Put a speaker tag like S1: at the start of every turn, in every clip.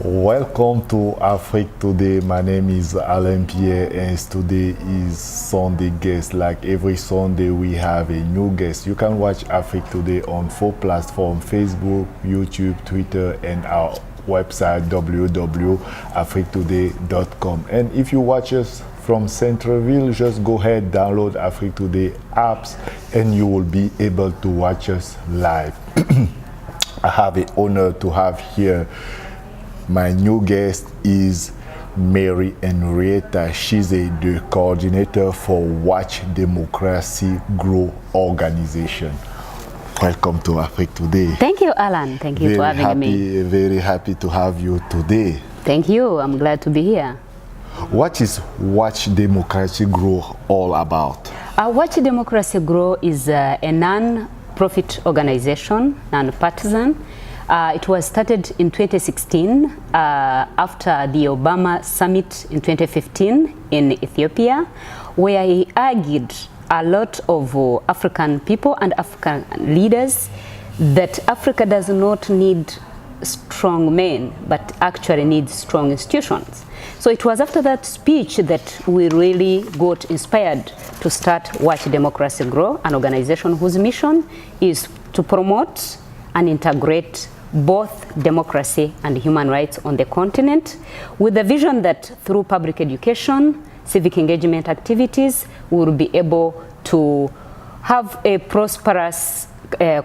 S1: Welcome to Afrique Today. My name is Alain Pierre, and today is Sunday guest. Like every Sunday, we have a new guest. You can watch Afrique Today on 4 platforms: Facebook, YouTube, Twitter, and our website www.afriquetoday.com. And if you watch us from Centreville, just go ahead, download Afrique Today apps, and you will be able to watch us live. I have the honor to have here my new guest is Mary Henrietta. She's the coordinator for Watch Democracy Grow organization. Welcome to Afrique Today.
S2: Thank you, Alan. Thank you for having me.
S1: Very happy to have you today.
S2: Thank you. I'm glad to be here.
S1: What is Watch Democracy Grow all about?
S2: Watch Democracy Grow is a non-profit organization, non-partisan. It was started in 2016 after the Obama summit in 2015 in Ethiopia, where he argued a lot of African people and African leaders that Africa does not need strong men, but actually needs strong institutions. So it was after that speech that we really got inspired to start Watch Democracy Grow, an organization whose mission is to promote and integrate both democracy and human rights on the continent, with the vision that through public education, civic engagement activities, we will be able to have a prosperous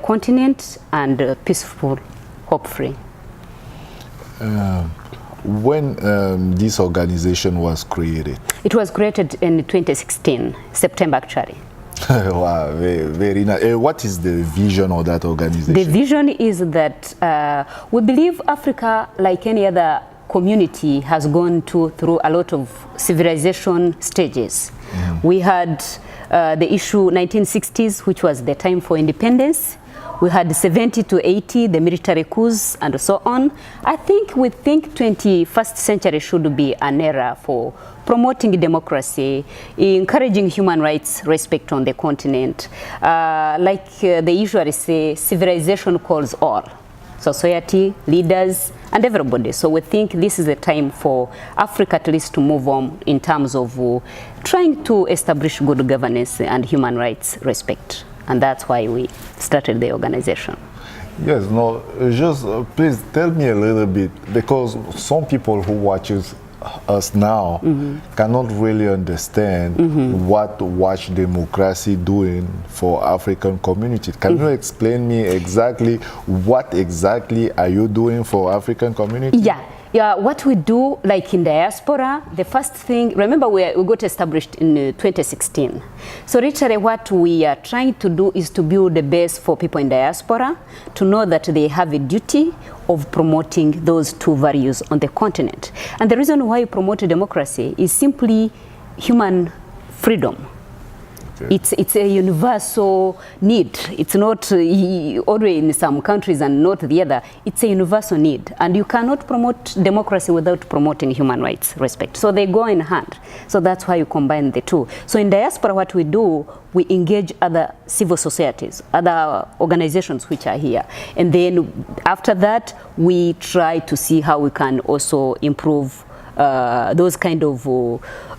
S2: continent and peaceful, hope-free.
S1: When this organization was created?
S2: It was created in 2016, September actually.
S1: Wow, very nice. What is the vision of that organization?
S2: The vision is that we believe Africa, like any other community, has gone through a lot of civilization stages. We had the issue 1960s, which was the time for independence. We had 70 to 80, the military coups, and so on. We think 21st century should be an era for promoting democracy, encouraging human rights respect on the continent. They usually say, civilization calls all. Society, leaders, and everybody. So we think this is a time for Africa at least to move on in terms of trying to establish good governance and human rights respect. And that's why we started the organization.
S1: Yes, no, just please tell me a little bit, because some people who watches us now cannot really understand what Watch Democracy doing for African community. Can you explain me exactly what exactly are you doing for African community?
S2: Yeah, what we do, like in Diaspora, the first thing, remember we got established in 2016. So literally what we are trying to do is to build the base for people in Diaspora to know that they have a duty of promoting those two values on the continent. And the reason why we promote democracy is simply human freedom. Okay. It's a universal need. It's not only in some countries and not the other. It's a universal need. And you cannot promote democracy without promoting human rights respect. So they go in hand. So that's why you combine the two. So in Diaspora, what we do, we engage other civil societies, other organizations which are here. And then after that, we try to see how we can also improve those kind of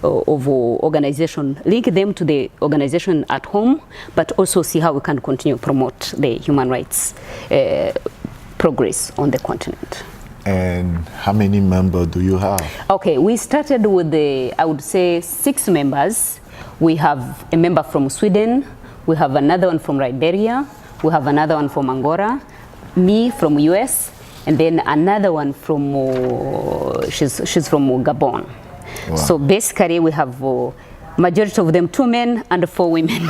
S2: organization, link them to the organization at home, but also see how we can continue to promote the human rights progress on the continent.
S1: And how many members do you have?
S2: Okay, we started with I would say 6 members. We have a member from Sweden, we have another one from Liberia, we have another one from Angola, me from US, and then another one from she's from Gabon. Wow. So basically we have majority of them 2 men and 4 women.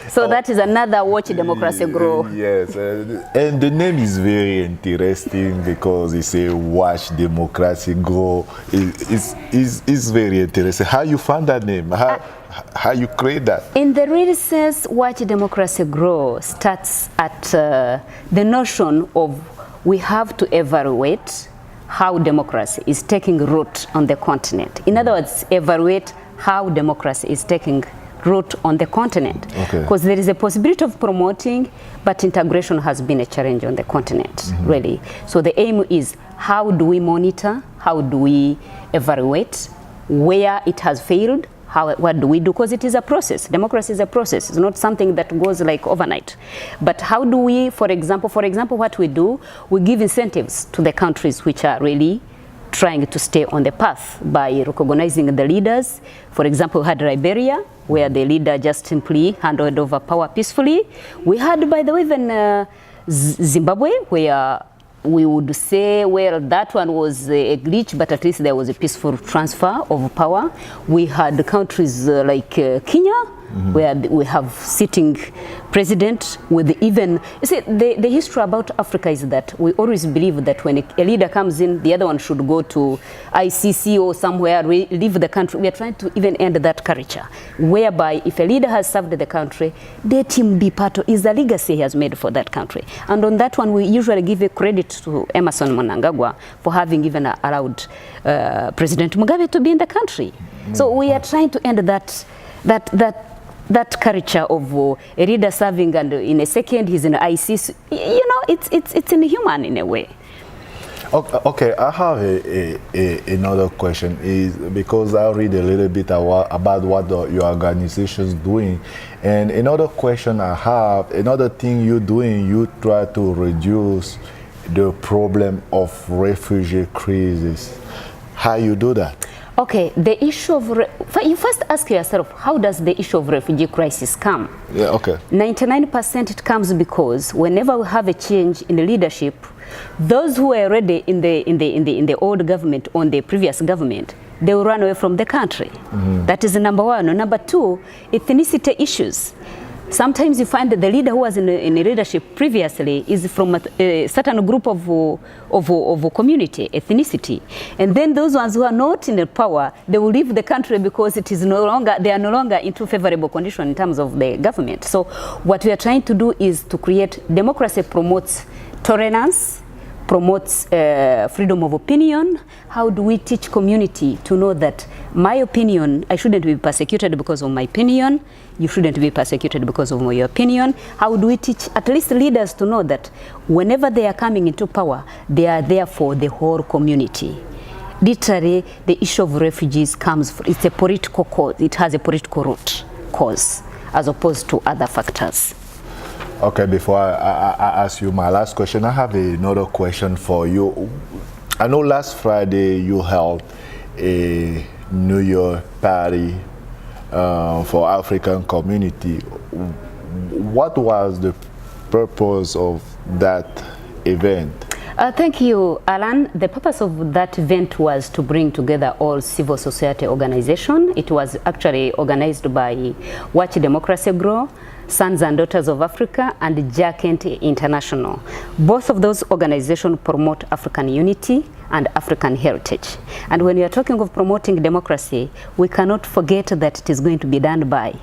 S2: So that is another Watch Democracy Grow.
S1: Yes, and the name is very interesting because it's a Watch Democracy Grow. It's very interesting. How you found that name? How you create that? In
S2: the real sense, Watch Democracy Grow starts at the notion of we have to evaluate how democracy is taking root on the continent. In other words, evaluate how democracy is taking root on the continent. Because there is a possibility of promoting, but integration has been a challenge on the continent, really. So the aim is how do we monitor, how do we evaluate, where it has failed, what do we do? Because it is a process. Democracy is a process. It's not something that goes like overnight. But how do we, for example, what we do, we give incentives to the countries which are really trying to stay on the path by recognizing the leaders. For example, we had Liberia, where the leader just simply handed over power peacefully. We had, by the way, even Zimbabwe, where we would say, well, that one was a glitch, but at least there was a peaceful transfer of power. We had countries like Kenya, where we have sitting president with even, you see, the history about Africa is that we always believe that when a leader comes in, the other one should go to ICC or somewhere, leave the country. We are trying to even end that culture, whereby if a leader has served the country, let him be part of, is the legacy he has made for that country. And on that one, we usually give a credit to Emerson Mnangagwa for having even allowed President Mugabe to be in the country. So we are trying to end that culture of a leader serving and in a second he's in the ICC. You know, it's inhuman in a way.
S1: Okay, I have another question, is because I read a little bit about what your organization is doing, and another question I have, another thing you're doing, you try to reduce the problem of refugee crisis. How you do that?
S2: Okay, the issue of, you first ask yourself, how does the issue of refugee crisis come?
S1: Yeah, okay.
S2: 99% it comes because whenever we have a change in the leadership, those who were already in the old government, on the previous government, they will run away from the country. That is number one. Number two, ethnicity issues. Sometimes you find that the leader who was in leadership previously is from a certain group of community, ethnicity. And then those ones who are not in the power, they will leave the country because it is no longer, they are no longer into favorable condition in terms of the government. So what we are trying to do is to create democracy, promotes tolerance, promotes freedom of opinion. How do we teach community to know that my opinion, I shouldn't be persecuted because of my opinion, you shouldn't be persecuted because of your opinion? How do we teach at least leaders to know that whenever they are coming into power, they are there for the whole community? Literally, the issue of refugees comes, it's a political cause, it has a political root cause, as opposed to other factors.
S1: Okay, before I ask you my last question, I have another question for you. I know last Friday you held a New Year party for African community. What was the purpose of that event?
S2: Thank you, Alan. The purpose of that event was to bring together all civil society organizations. It was actually organized by Watch Democracy Grow, Sons and Daughters of Africa, and Jackent International. Both of those organizations promote African unity and African heritage. And when we are talking of promoting democracy, we cannot forget that it is going to be done by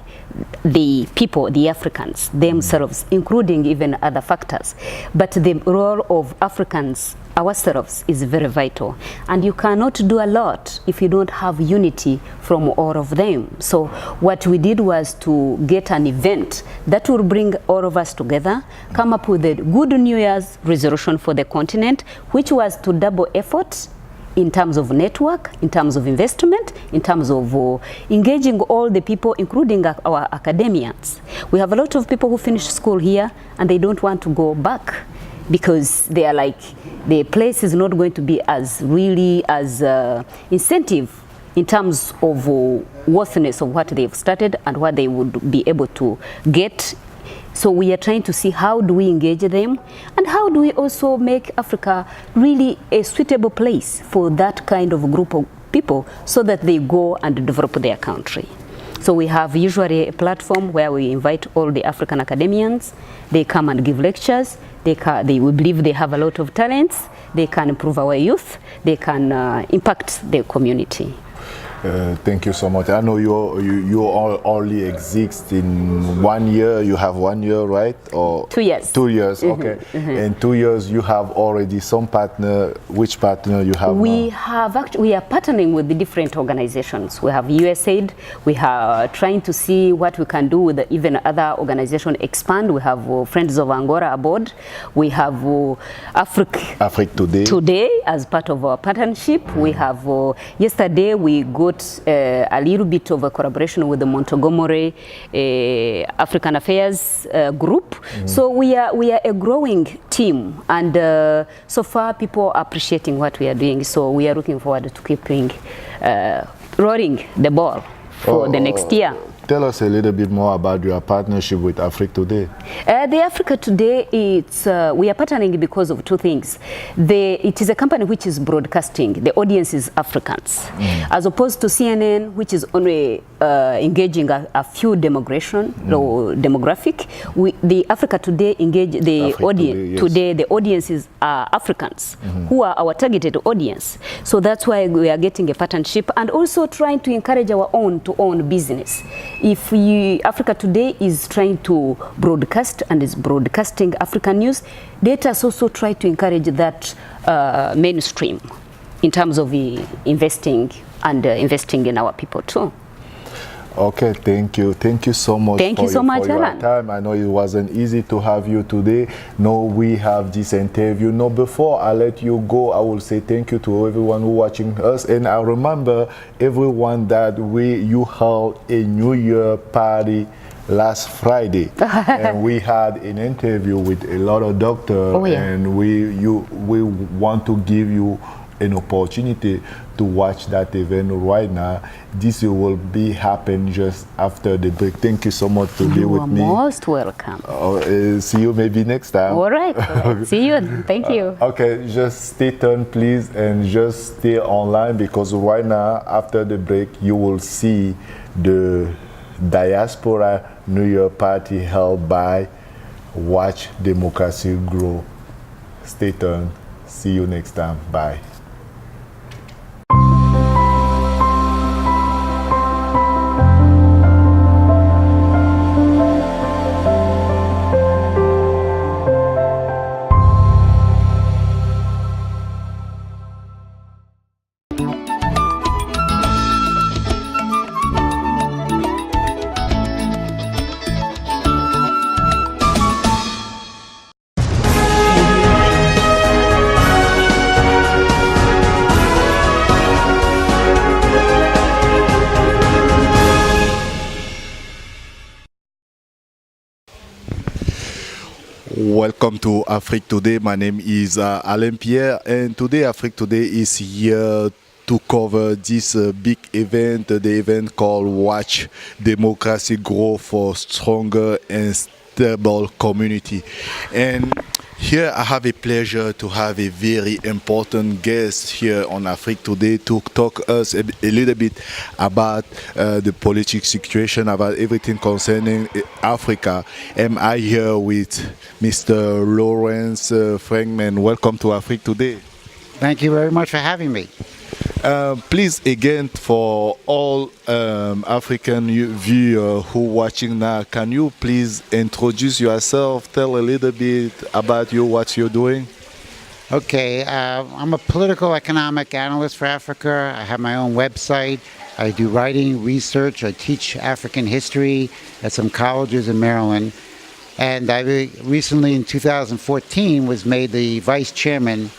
S2: the people, the Africans themselves, including even other factors. But the role of Africans ourselves is very vital. And you cannot do a lot if you don't have unity from all of them. So what we did was to get an event that will bring all of us together, come up with a good New Year's resolution for the continent, which was to double effort in terms of network, in terms of investment, in terms of engaging all the people, including our academians. We have a lot of people who finish school here and they don't want to go back because they are like, the place is not going to be as really as incentive in terms of worthiness of what they've started and what they would be able to get So we are trying to see how do we engage them and how do we also make Africa really a suitable place for that kind of group of people so that they go and develop their country. So we have usually a platform where we invite all the African academians. They come and give lectures. We believe they have a lot of talents. They can improve our youth. They can impact their community.
S1: Thank you so much. I know you all only exist in 1 year. You have 1 year, right? Or
S2: 2 years.
S1: 2 years, okay. In 2 years, you have already some partner. Which partner you have?
S2: We are partnering with the different organizations. We have USAID. We are trying to see what we can do with even other organizations expand. We have Friends of Angola aboard. We have Afrique Today as part of our partnership. We have yesterday we got a little bit of a collaboration with the Montgomery African Affairs group. So we are a growing team, and so far people are appreciating what we are doing. So we are looking forward to keeping rolling the ball for the next year.
S1: Tell us a little bit more about your partnership with Afrique Today.
S2: The Africa Today, we are partnering because of two things. It is a company which is broadcasting. The audience is Africans, as opposed to CNN, which is only engaging a few demographic. The Africa Today engage the audience. Today, the audiences are Africans who are our targeted audience. So that's why we are getting a partnership and also trying to encourage our own to own business. If Africa Today is trying to broadcast and is broadcasting African news, let us also try to encourage that mainstream in terms of investing and investing in our people too.
S1: Okay, thank you. Thank you so much
S2: for
S1: your time. I know it wasn't easy to have you today. No, we have this interview. No, before I let you go, I will say thank you to everyone who watching us. And I remember everyone that you held a New Year party last Friday. And we had an interview with a lot of doctors.
S2: Oh, yeah.
S1: And we want to give you an opportunity to watch that event right now. This will be happen just after the break. Thank you so much to be with me.
S2: You are most welcome.
S1: See you maybe next time.
S2: All right. See you. Thank you.
S1: Okay, just stay tuned, please, and just stay online, because right now, after the break, you will see the Diaspora New Year party held by Watch Democracy Grow. Stay tuned. See you next time. Bye. Welcome to Afrique Today. My name is Alain Pierre, and today Afrique Today is here to cover this big event, the event called Watch Democracy Grow for Stronger and Stable Community. And here I have a pleasure to have a very important guest here on Afrique Today to talk us a little bit about the political situation, about everything concerning Africa. Am I here with Mr. Lawrence Frankman? Welcome to Afrique Today.
S3: Thank you very much for having me.
S1: Please, again, for all African viewers who are watching now, can you please introduce yourself, tell a little bit about you, what you're doing?
S3: Okay, I'm a political economic analyst for Africa. I have my own website. I do writing, research. I teach African history at some colleges in Maryland. And I recently, in 2014, was made the vice chairman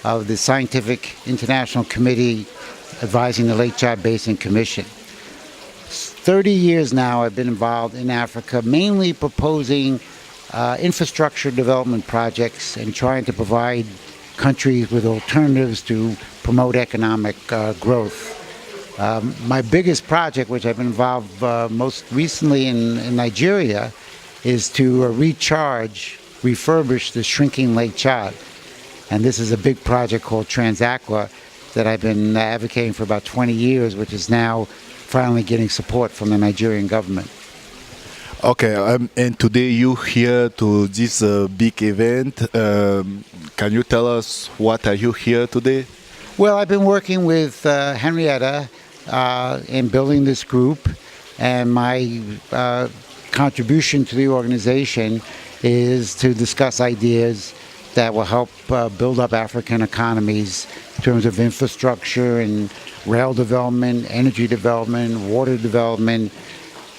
S3: of the Scientific International Committee advising the Lake Chad Basin Commission. 30 years now I've been involved in Africa, mainly proposing infrastructure development projects and trying to provide countries with alternatives to promote economic growth. My biggest project, which I've been involved most recently in Nigeria, is to refurbish the shrinking Lake Chad. And this is a big project called Diaspora that I've been advocating for about 20 years, which is now finally getting support from the Nigerian government.
S1: Okay, and today you here to this big event. Can you tell us what are you here today?
S3: Well, I've been working with Henrietta in building this group, and my contribution to the organization is to discuss ideas that will help build up African economies in terms of infrastructure and rail development, energy development, water development,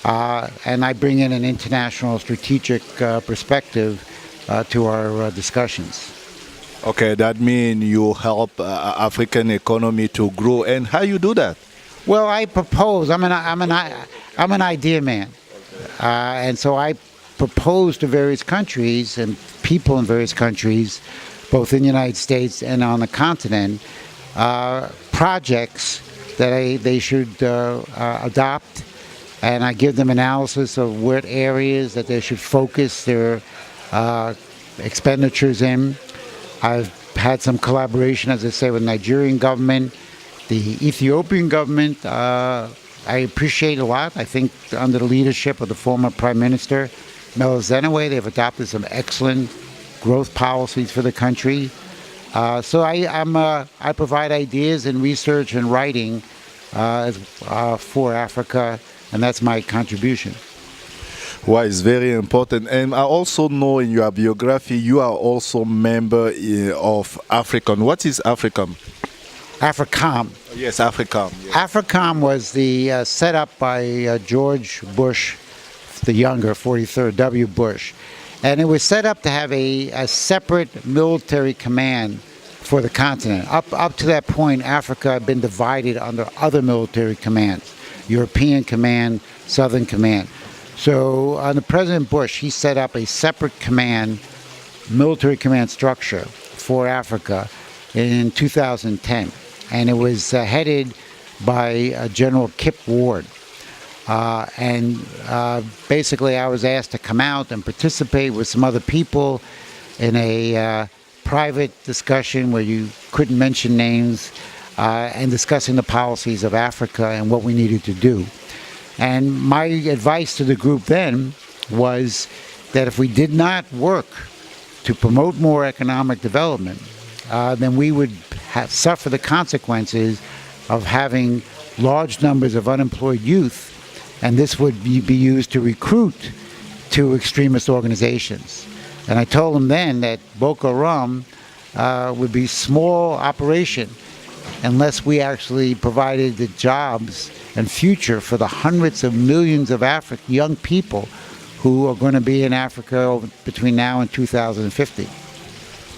S3: and I bring in an international strategic perspective to our discussions.
S1: Okay, that means you help African economy to grow, and how you do that?
S3: Well, I propose. I'm an idea man, and so I propose to various countries and people in various countries, both in the United States and on the continent, projects that they should adopt, and I give them analysis of what areas that they should focus their expenditures in. I've had some collaboration, as I say, with the Nigerian government, the Ethiopian government. I appreciate a lot. I think under the leadership of the former Prime Minister, Meles Zenawi, they've adopted some excellent growth policies for the country. So I provide ideas and research and writing for Africa, and that's my contribution.
S1: Well, it's very important. And I also know in your biography you are also member of AFRICOM. What is AFRICOM?
S3: AFRICOM.
S1: Yes, AFRICOM. Yes.
S3: AFRICOM was the set up by George Bush, the younger, 43rd W. Bush. And it was set up to have a separate military command for the continent. Up to that point, Africa had been divided under other military commands. European Command, Southern Command. So under President Bush, he set up a separate command, military command structure for Africa in 2010. And it was headed by General Kip Ward. Basically, I was asked to come out and participate with some other people in a private discussion where you couldn't mention names and discussing the policies of Africa and what we needed to do. And my advice to the group then was that if we did not work to promote more economic development, then we would suffer the consequences of having large numbers of unemployed youth, and this would be used to recruit to extremist organizations. And I told them then that Boko Haram would be small operation unless we actually provided the jobs and future for the hundreds of millions of young people who are going to be in Africa between now and 2050.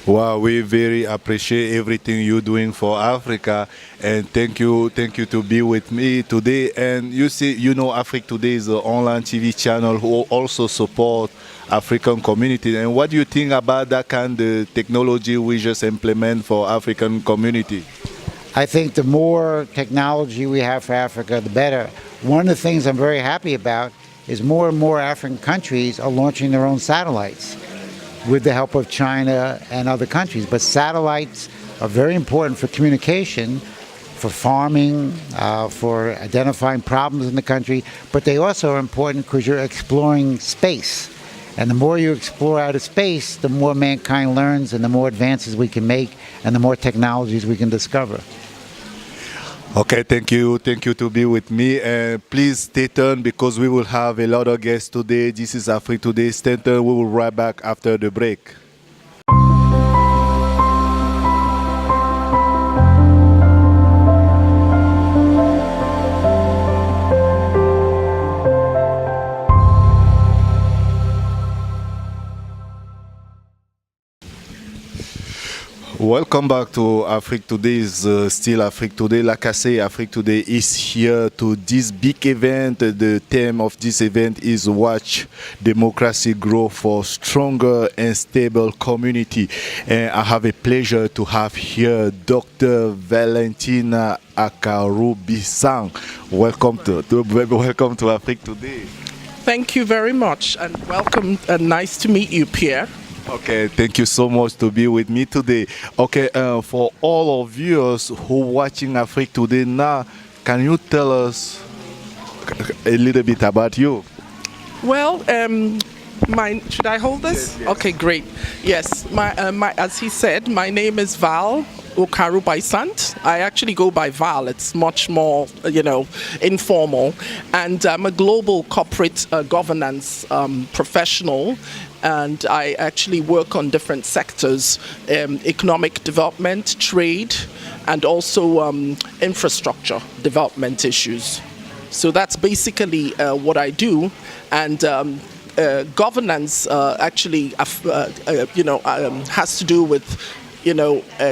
S1: Wow, we very appreciate everything you're doing for Africa, and thank you to be with me today. And you see, you know, Africa Today is an online TV channel who also support African community. And what do you think about that kind of technology we just implement for African community?
S3: I think the more technology we have for Africa, the better. One of the things I'm very happy about is more and more African countries are launching their own satellites with the help of China and other countries. But satellites are very important for communication, for farming, for identifying problems in the country, but they also are important because you're exploring space. And the more you explore outer space, the more mankind learns and the more advances we can make and the more technologies we can discover.
S1: Okay, thank you to be with me, and please stay tuned because we will have a lot of guests today. This is Africa Today. Stay tuned. We will be right back after the break. Welcome back to Africa Today. Is still Africa Today. Like I say, Africa Today is here to this big event. The theme of this event is Watch Democracy Grow for Stronger and Stable Community. And I have a pleasure to have here Dr. Valentina Akarubisang. Welcome to Africa Today.
S4: Thank you very much, and welcome, and nice to meet you, Pierre.
S1: Okay, thank you so much to be with me today. Okay, for all of viewers who watching Africa Today now, can you tell us a little bit about you?
S4: Well, should I hold this?
S1: Yes, yes.
S4: Okay, great. Yes, as he said, my name is Val Okaru Baisant. I actually go by Val. It's much more, informal. And I'm a global corporate governance professional. And I actually work on different sectors, economic development, trade, and also infrastructure development issues. So that's basically what I do. And governance actually, has to do with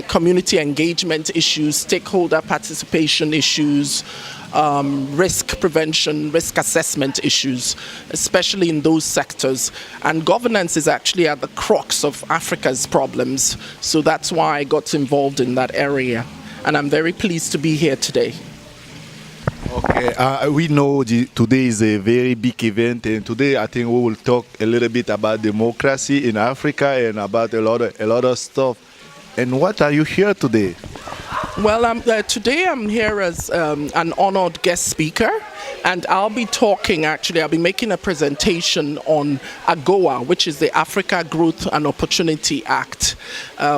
S4: community engagement issues, stakeholder participation issues, risk prevention, risk assessment issues, especially in those sectors. And governance is actually at the crux of Africa's problems. So that's why I got involved in that area. And I'm very pleased to be here today.
S1: Okay, we know today is a very big event, and today I think we will talk a little bit about democracy in Africa and about a lot of stuff. And what are you here today?
S4: Well, today I'm here as an honored guest speaker, and I'll be making a presentation on AGOA, which is the Africa Growth and Opportunity Act,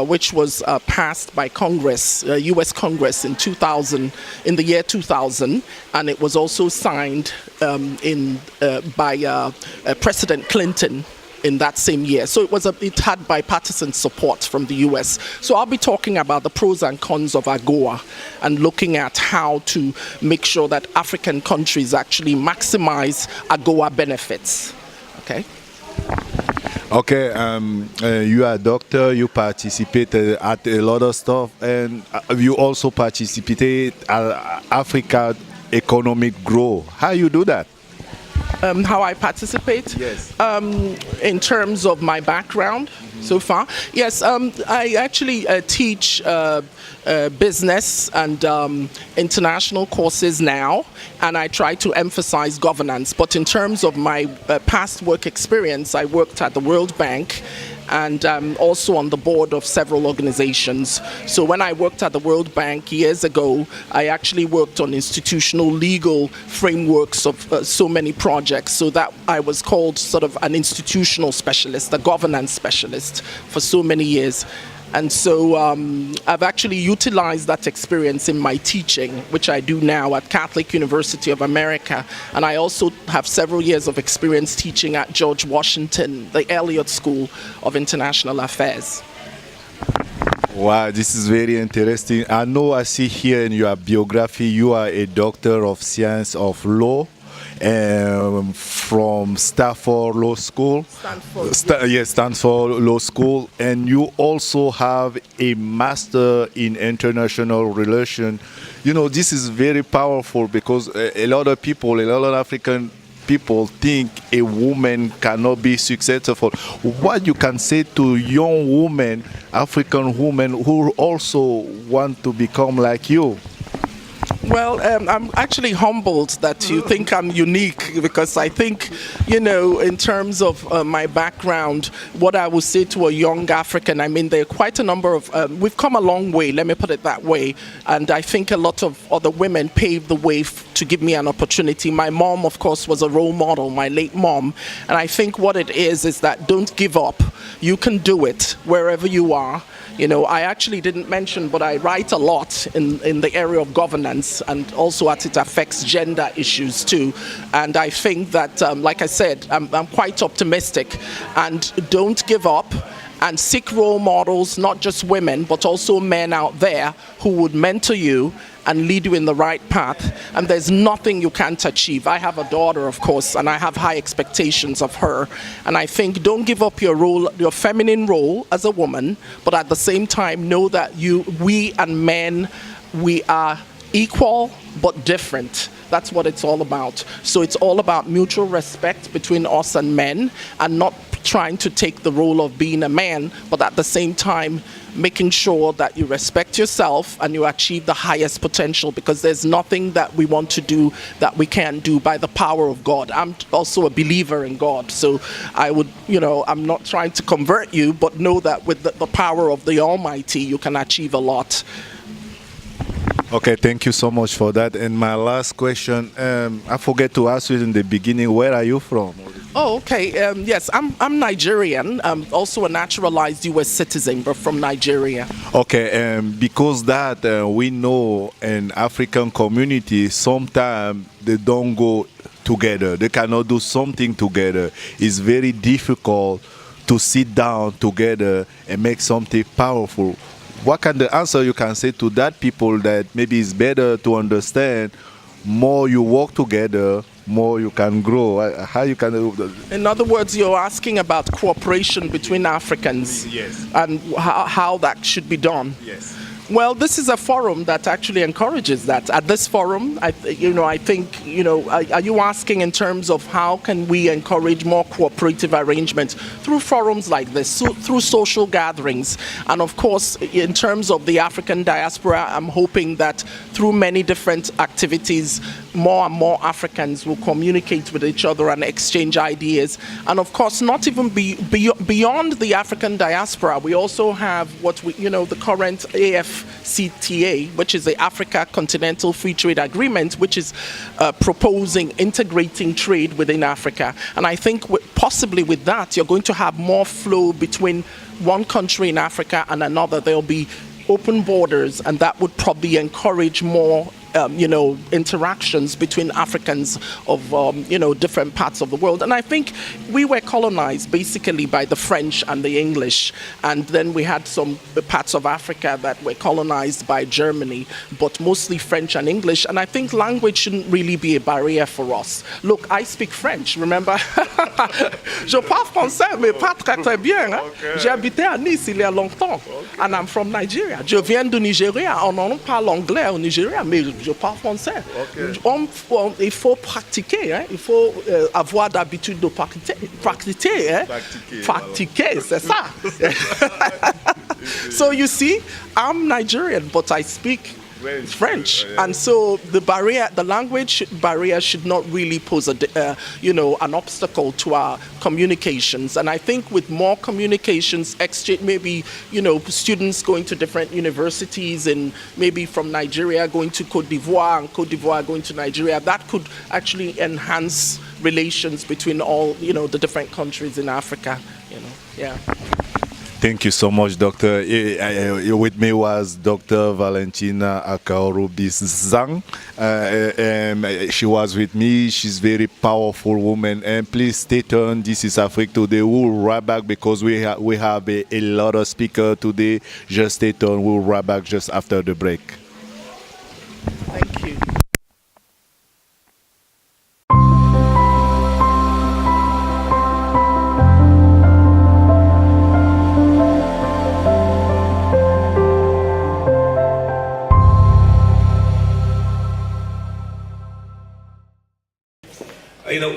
S4: which was passed by Congress, U.S. Congress in the year 2000, and it was also signed by President Clinton in that same year. So it had bipartisan support from the US. So I'll be talking about the pros and cons of AGOA and looking at how to make sure that African countries actually maximize AGOA benefits. Okay?
S1: Okay, you are a doctor, you participate at a lot of stuff, and you also participate at Africa economic growth. How you do that?
S4: How I participate?
S1: Yes.
S4: In terms of my background so far? Yes, I actually teach business and international courses now, and I try to emphasize governance. But in terms of my past work experience, I worked at the World Bank and also on the board of several organizations. So when I worked at the World Bank years ago, I actually worked on institutional legal frameworks of so many projects, so that I was called sort of an institutional specialist, a governance specialist for so many years. And so I've actually utilized that experience in my teaching, which I do now at Catholic University of America. And I also have several years of experience teaching at George Washington, the Elliott School of International Affairs.
S1: Wow, this is very interesting. I know I see here in your biography you are a doctor of science of law from Stanford Law School. Stanford Law School. And you also have a master in international relations. You know, this is very powerful because a lot of African people think a woman cannot be successful. What you can say to young women, African women who also want to become like you?
S4: Well, I'm actually humbled that you think I'm unique, because I think, in terms of my background, what I would say to a young African, I mean, there are quite a number of, we've come a long way, let me put it that way, and I think a lot of other women paved the way to give me an opportunity. My mom, of course, was a role model, my late mom, and I think what it is that don't give up. You can do it wherever you are. I actually didn't mention, but I write a lot in the area of governance, and also as it affects gender issues too. And I think that, like I said, I'm quite optimistic. And don't give up, and seek role models, not just women, but also men out there who would mentor you and lead you in the right path. And there's nothing you can't achieve. I have a daughter, of course, and I have high expectations of her. And I think don't give up your role, your feminine role as a woman, but at the same time know that we and men, we are equal but different. That's what it's all about. So it's all about mutual respect between us and men, and not trying to take the role of being a man, but at the same time making sure that you respect yourself and you achieve the highest potential, because there's nothing that we want to do that we can't do by the power of God. I'm also a believer in God, so I would, I'm not trying to convert you, but know that with the power of the Almighty, you can achieve a lot.
S1: Okay, thank you so much for that. And my last question, I forget to ask you in the beginning, where are you from?
S4: Oh, okay. Yes, I'm Nigerian. I'm also a naturalized U.S. citizen, but from Nigeria.
S1: Okay, because that we know in African community, sometimes they don't go together. They cannot do something together. It's very difficult to sit down together and make something powerful. What kind of answer you can say to that people that maybe it's better to understand more you work together, more you can grow? How you can do that?
S4: In other words, you're asking about cooperation between Africans.
S1: Yes.
S4: And how that should be done.
S1: Yes.
S4: Well, this is a forum that actually encourages that. At this forum, I think, are you asking in terms of how can we encourage more cooperative arrangements through forums like this, through social gatherings? And of course, in terms of the African diaspora, I'm hoping that through many different activities, more and more Africans will communicate with each other and exchange ideas. And of course, not even beyond the African diaspora, we also have what the current AfCFTA, which is the Africa Continental Free Trade Agreement, which is proposing integrating trade within Africa. And I think possibly with that, you're going to have more flow between one country in Africa and another. There'll be open borders, and that would probably encourage more interactions between Africans of, different parts of the world. And I think we were colonized basically by the French and the English. And then we had some parts of Africa that were colonized by Germany, but mostly French and English. And I think language shouldn't really be a barrier for us. Look, I speak French, remember? Je parle français, mais pas très très bien. Hein? Okay. J'ai habité à Nice il y a longtemps. Okay. And I'm from Nigeria. Je viens du Nigeria. On en parle anglais au Nigeria, mais je parle français. Okay. Il faut pratiquer, hein? Il faut avoir l'habitude de pratiquer. Hein? Pratiquer, c'est ça. So you see, I'm Nigerian, but I speak French, and so the language barrier should not really pose an obstacle to our communications. And I think with more communications exchange, maybe students going to different universities, and maybe from Nigeria going to Cote d'Ivoire, and Cote d'Ivoire going to Nigeria, that could actually enhance relations between all the different countries in Africa. Yeah.
S1: Thank you so much, Doctor. With me was Dr. Valentina Akaorubis-Zhang. She was with me. She's a very powerful woman. And please stay tuned. This is Afrique Today. We'll wrap back because we have a lot of speakers today. Just stay tuned. We'll wrap back just after the break.
S4: Thank you.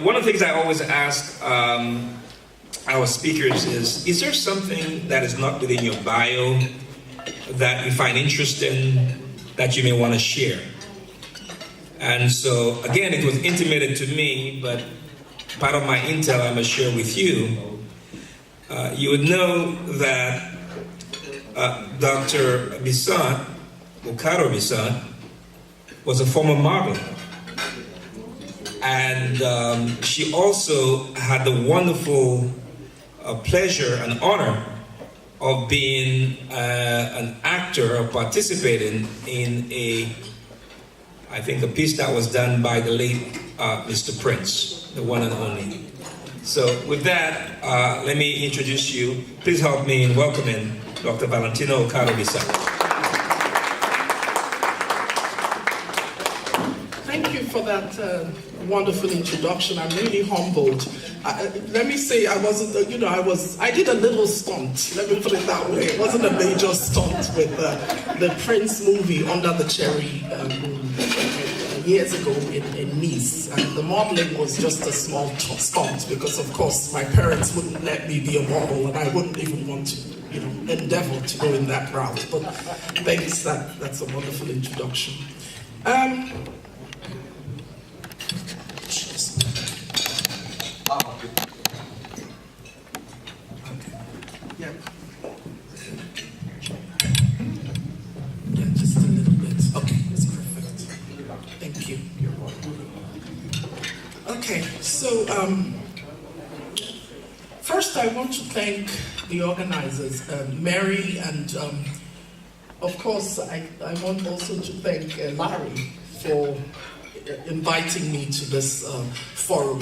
S5: One of the things I always ask our speakers is there something that is not within your bio that you find interesting that you may want to share? And so, again, it was intimated to me, but part of my intel I must share with you. You would know that Dr. Bissant, Okaro Bissant, was a former model. And she also had the wonderful pleasure and honor of being an actor or participating in I think a piece that was done by the late Mr. Prince, the one and only. So with that, let me introduce you. Please help me in welcoming Dr. Valentino Okaro Bissant.
S4: Thank you for that wonderful introduction. I'm really humbled. Let me say, I wasn't, I did a little stunt. Let me put it that way. It wasn't a major stunt with the Prince movie, Under the Cherry. years ago in Nice, and the modeling was just a small stunt because, of course, my parents wouldn't let me be a model, and I wouldn't even want to, endeavor to go in that route. But thanks, that's a wonderful introduction. Yeah. Yeah, just a little bit. Okay, that's perfect. Thank you. You're welcome. Okay, so first I want to thank the organizers, Mary, and of course I want also to thank Larry for inviting me to this forum.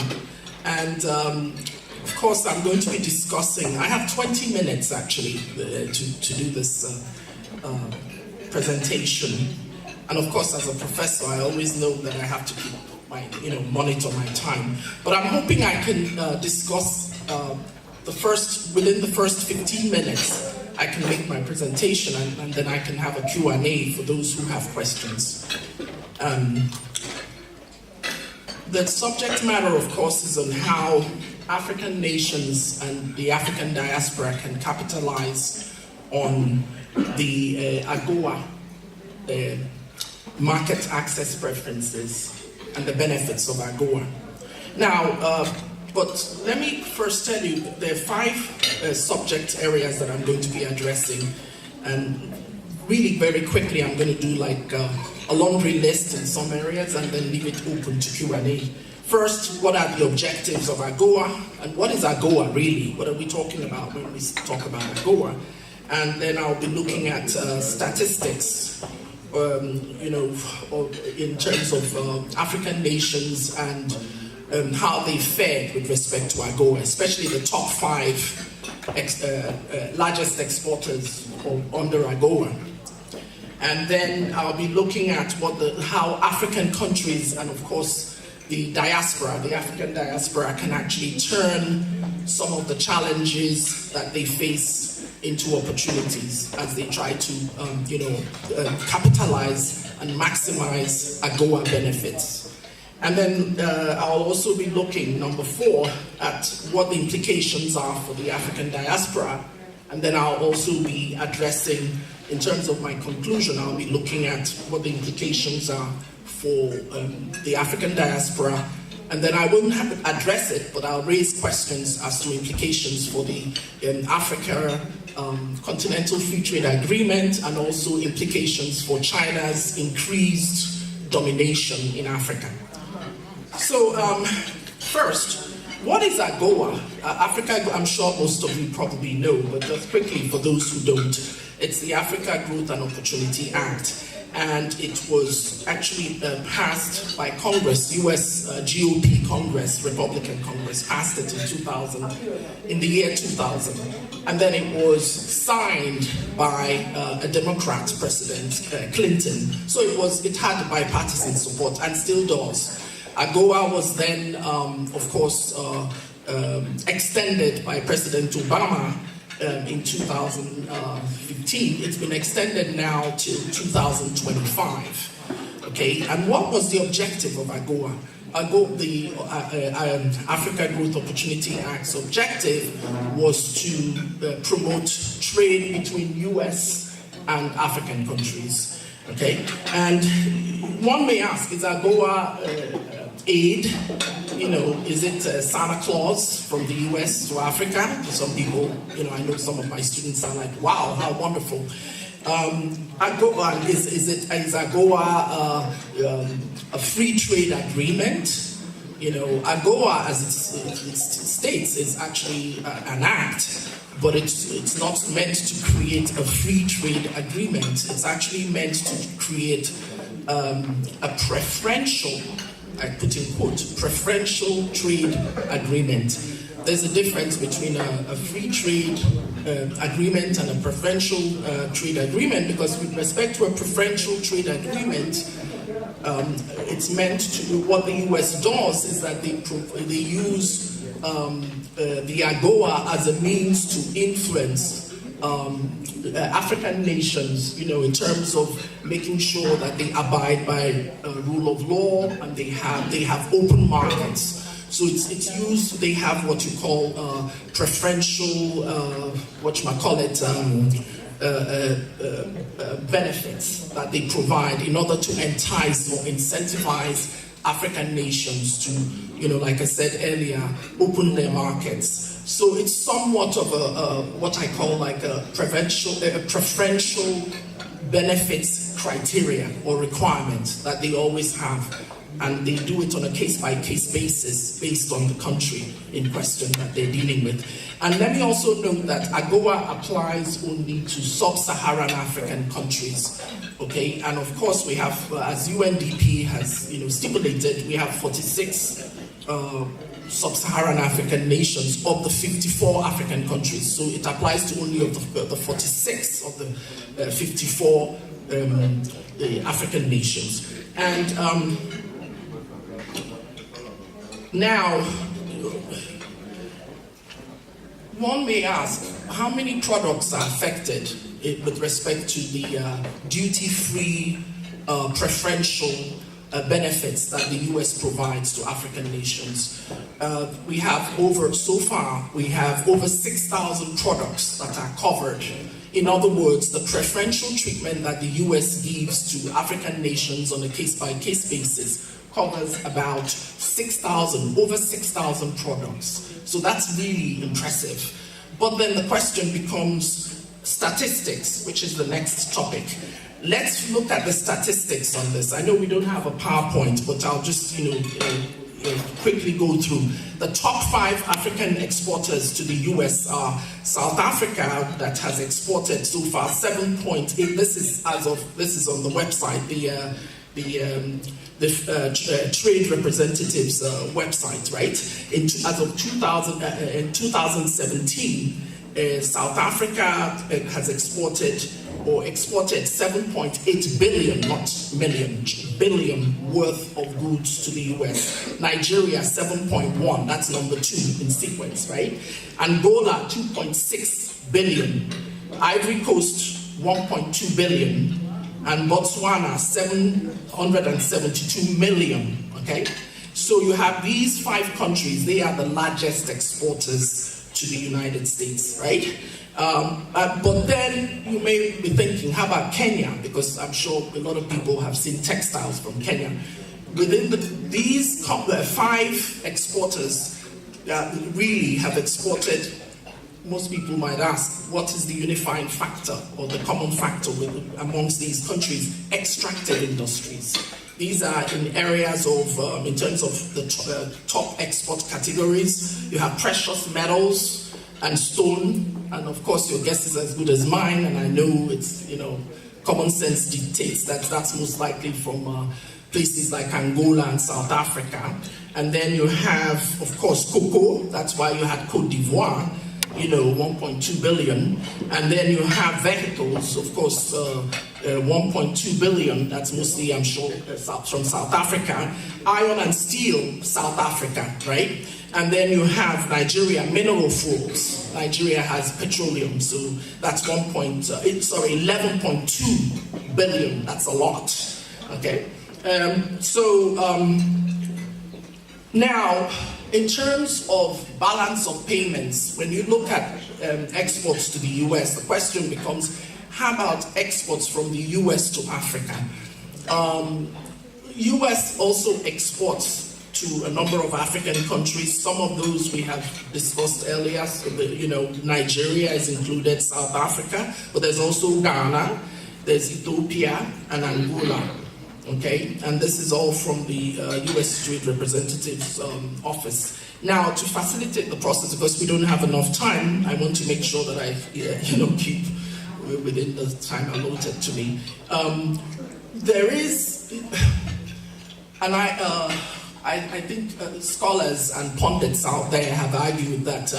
S4: And of course I'm going to be discussing, I have 20 minutes actually to do this presentation. And of course, as a professor, I always know that I have to keep my, monitor my time. But I'm hoping I can discuss within the first 15 minutes, I can make my presentation, and then I can have a Q&A for those who have questions. The subject matter, of course, is on how African nations and the African diaspora can capitalize on the AGOA market access preferences and the benefits of AGOA. Now, but let me first tell you, there are 5 subject areas that I'm going to be addressing, and really very quickly I'm going to do like a laundry list in some areas and then leave it open to Q&A. First, what are the objectives of AGOA, and what is AGOA really? What are we talking about when we talk about AGOA? And then I'll be looking at statistics, in terms of African nations and how they fared with respect to AGOA, especially the top 5 largest exporters under AGOA. And then I'll be looking at how African countries and of course the diaspora, the African diaspora, can actually turn some of the challenges that they face into opportunities as they try to, capitalize and maximize AGOA benefits. And then I'll also be looking, number 4, at what the implications are for the African diaspora. And then I'll also be addressing, in terms of my conclusion, I'll be looking at what the implications are for the African diaspora. And then I won't have to address it, but I'll raise questions as to implications for the Africa Continental Free Trade Agreement, and also implications for China's increased domination in Africa. So first, what is AGOA? Africa, I'm sure most of you probably know, but just quickly for those who don't, it's the Africa Growth and Opportunity Act. And it was actually passed by Congress, US GOP Congress, Republican Congress, passed it in the year 2000. And then it was signed by a Democrat, President Clinton. So it had bipartisan support and still does. AGOA was then, of course, extended by President Obama in 2015. It's been extended now to 2025. Okay, and what was the objective of AGOA? The Africa Growth Opportunity Act's objective was to promote trade between US and African countries. Okay, and one may ask, is AGOA aid? Is it Santa Claus from the US to Africa? Some people, I know some of my students are like, wow, how wonderful. AGOA, is AGOA a free trade agreement? AGOA, as it states, is actually an act, but it's not meant to create a free trade agreement. It's actually meant to create a preferential, I put in quote, preferential trade agreement. There's a difference between a free trade agreement and a preferential trade agreement, because with respect to a preferential trade agreement, it's meant to, what the US does is that they use the AGOA as a means to influence African nations, in terms of making sure that they abide by rule of law, and they have open markets. So it's used. They have what you call preferential, benefits that they provide in order to entice or incentivize African nations to, like I said earlier, open their markets. So it's somewhat of what I call like a preferential benefits criteria or requirement that they always have. And they do it on a case-by-case basis based on the country in question that they're dealing with. And let me also note that AGOA applies only to sub-Saharan African countries, okay? And of course we have, as UNDP has stipulated, we have 46 sub-Saharan African nations of the 54 African countries. So it applies to only of the 46 of the 54 African nations. And now, one may ask, how many products are affected with respect to the duty-free preferential benefits that the US provides to African nations? We have over 6,000 products that are covered. In other words, the preferential treatment that the US gives to African nations on a case-by-case basis covers about over 6,000 products. So that's really impressive. But then the question becomes statistics, which is the next topic. Let's look at the statistics on this. I know we don't have a PowerPoint, but I'll just quickly go through. The top 5 African exporters to the US are South Africa, that has exported so far 7.8. This is on the website, the trade representatives website, right? As of 2017, South Africa has exported 7.8 billion, not million, billion worth of goods to the US. Nigeria 7.1, that's number 2 in sequence, right? Angola 2.6 billion, Ivory Coast 1.2 billion, and Botswana 772 million, okay? So you have these 5 countries, they are the largest exporters to the United States, right? But then you may be thinking, how about Kenya? Because I'm sure a lot of people have seen textiles from Kenya. Within these 5 exporters really have exported. Most people might ask, what is the unifying factor or the common factor amongst these countries? Extractive industries. These are in areas of, in terms of the top export categories, you have precious metals and stone, and of course your guess is as good as mine, and I know it's, common sense dictates that that's most likely from places like Angola and South Africa. And then you have, of course, cocoa, that's why you had Cote d'Ivoire, 1.2 billion. And then you have vehicles, of course, 1.2 billion, that's mostly, I'm sure, from South Africa. Iron and steel, South Africa, right? And then you have Nigeria, mineral fuels. Nigeria has petroleum, so that's 11.2 billion, that's a lot, okay? Now, in terms of balance of payments, when you look at exports to the US, the question becomes, how about exports from the US to Africa? US also exports to a number of African countries. Some of those we have discussed earlier. So Nigeria is included, South Africa, but there's also Ghana, there's Ethiopia, and Angola. Okay, and this is all from the U.S. Trade Representative's office. Now, to facilitate the process, because we don't have enough time, I want to make sure that I, keep within the time allotted to me. There is, and I think scholars and pundits out there have argued that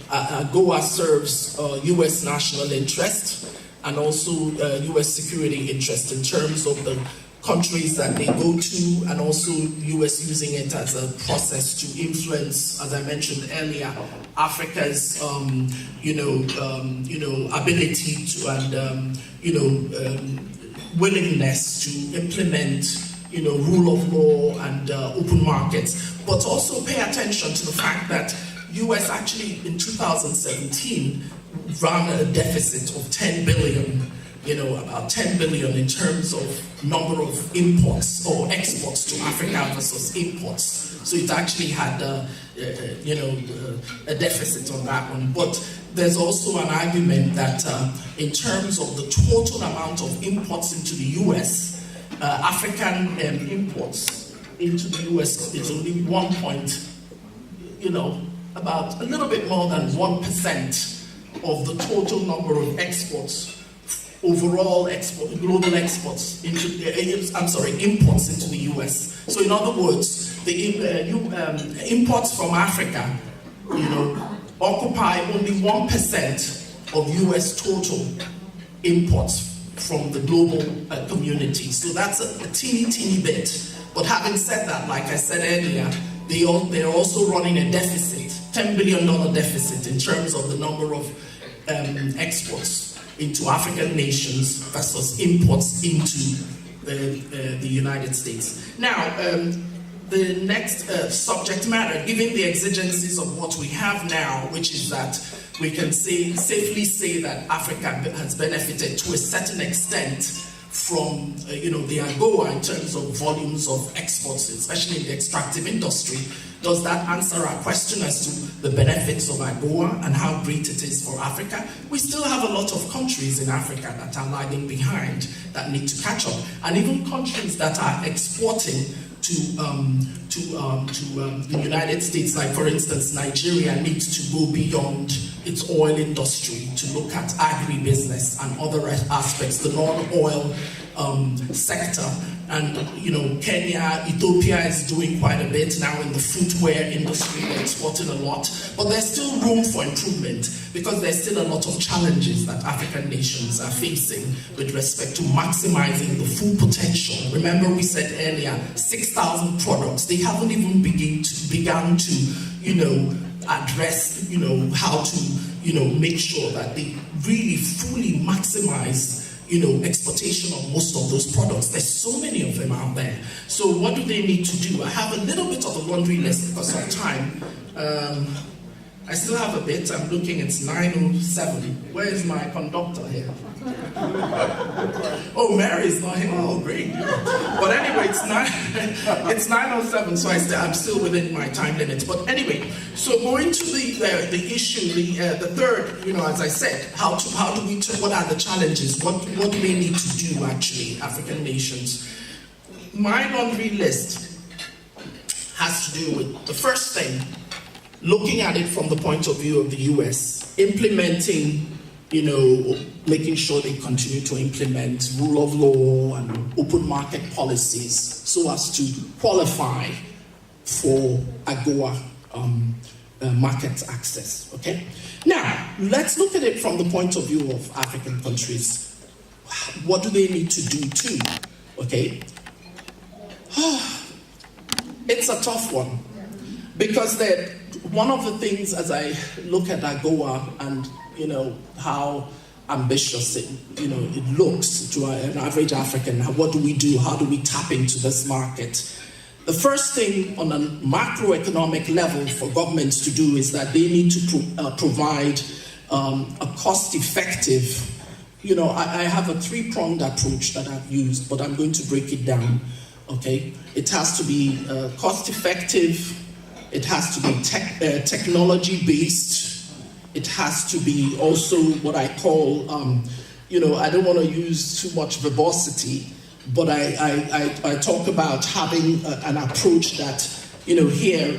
S4: AGOA serves U.S. national interest and also U.S. security interest in terms of the countries that they go to, and also US using it as a process to influence, as I mentioned earlier, Africa's ability to and willingness to implement rule of law and open markets, but also pay attention to the fact that US actually in 2017 ran a deficit of 10 billion, about 10 billion in terms of number of imports or exports to Africa versus imports. So it actually had a deficit on that one. But there's also an argument that in terms of the total amount of imports into the US, African imports into the US is only about a little bit more than 1% of the total number of exports, overall global exports imports into the US. So in other words, the imports from Africa, occupy only 1% of US total imports from the global community. So that's a teeny bit. But having said that, like I said earlier, they're also running a deficit, $10 billion deficit in terms of the number of exports into African nations versus imports into the United States. Now, the next subject matter, given the exigencies of what we have now, which is that we can safely say that Africa has benefited to a certain extent from the AGOA in terms of volumes of exports, especially in the extractive industry. Does that answer our question as to the benefits of AGOA and how great it is for Africa? We still have a lot of countries in Africa that are lagging behind, that need to catch up, and even countries that are exporting to the United States, like for instance, Nigeria needs to go beyond its oil industry to look at agribusiness and other aspects, the non-oil sector. And Kenya, Ethiopia is doing quite a bit now in the footwear industry. They're exporting a lot, but there's still room for improvement because there's still a lot of challenges that African nations are facing with respect to maximizing the full potential. Remember, we said earlier, 6,000 products. They haven't even begun to address how to make sure that they really fully maximize exportation of most of those products. There's so many of them out there. So what do they need to do? I have a little bit of a laundry list because of time. I still have a bit. I'm looking, it's 9:07. Where is my conductor here? Oh, Mary's not here. Oh, great. But anyway, it's 9:07, so I'm still within my time limit. But anyway, so going to the issue, the third, as I said, what are the challenges? What do they need to do, actually, African nations? My laundry list has to do with the first thing, looking at it from the point of view of the US, implementing, making sure they continue to implement rule of law and open market policies so as to qualify for AGOA market access, okay? Now, let's look at it from the point of view of African countries. What do they need to do too, okay? It's a tough one because one of the things as I look at AGOA and how ambitious it looks to an average African, what do we do? How do we tap into this market? The first thing on a macroeconomic level for governments to do is that they need to provide a cost-effective, I have a three-pronged approach that I've used, but I'm going to break it down, okay? It has to be cost-effective, it has to be technology-based, it has to be also what I call, I don't want to use too much verbosity, but I talk about having an approach that, here,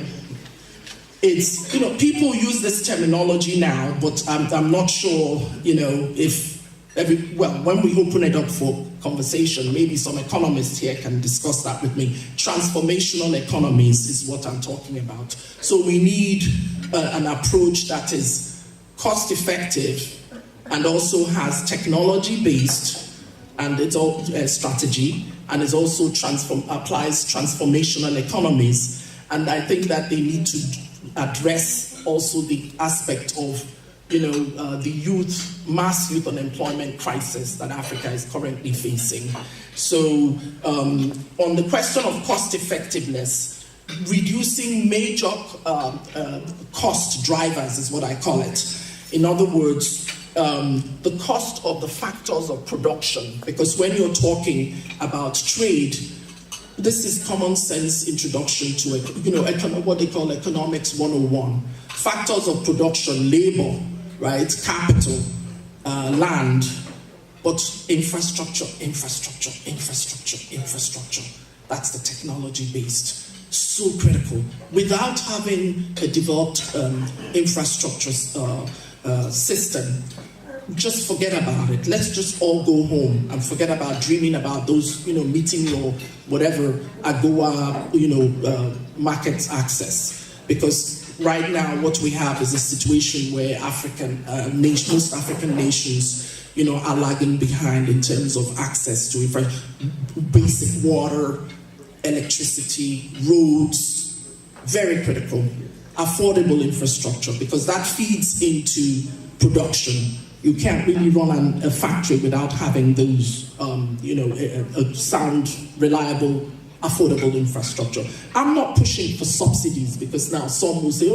S4: it's, people use this terminology now, but I'm not sure, when we open it up for conversation, maybe some economists here can discuss that with me. Transformational economies is what I'm talking about. So we need an approach that is cost-effective and also has technology-based, and it's all strategy, and is also applies transformational economies. And I think that they need to address also the aspect of, the mass youth unemployment crisis that Africa is currently facing. So on the question of cost effectiveness, reducing major cost drivers is what I call it. In other words, the cost of the factors of production, because when you're talking about trade, this is common sense introduction to what they call economics 101. Factors of production, labor, right, capital, land, but infrastructure. That's the technology based. So critical. Without having a developed infrastructure system, just forget about it. Let's just all go home and forget about dreaming about those, meeting your whatever AGOA, market access. Because right now what we have is a situation where most African nations, are lagging behind in terms of access to basic water, electricity, roads, very critical. Affordable infrastructure, because that feeds into production. You can't really run a factory without having those, a sound, reliable, affordable infrastructure. I'm not pushing for subsidies, because now some will say,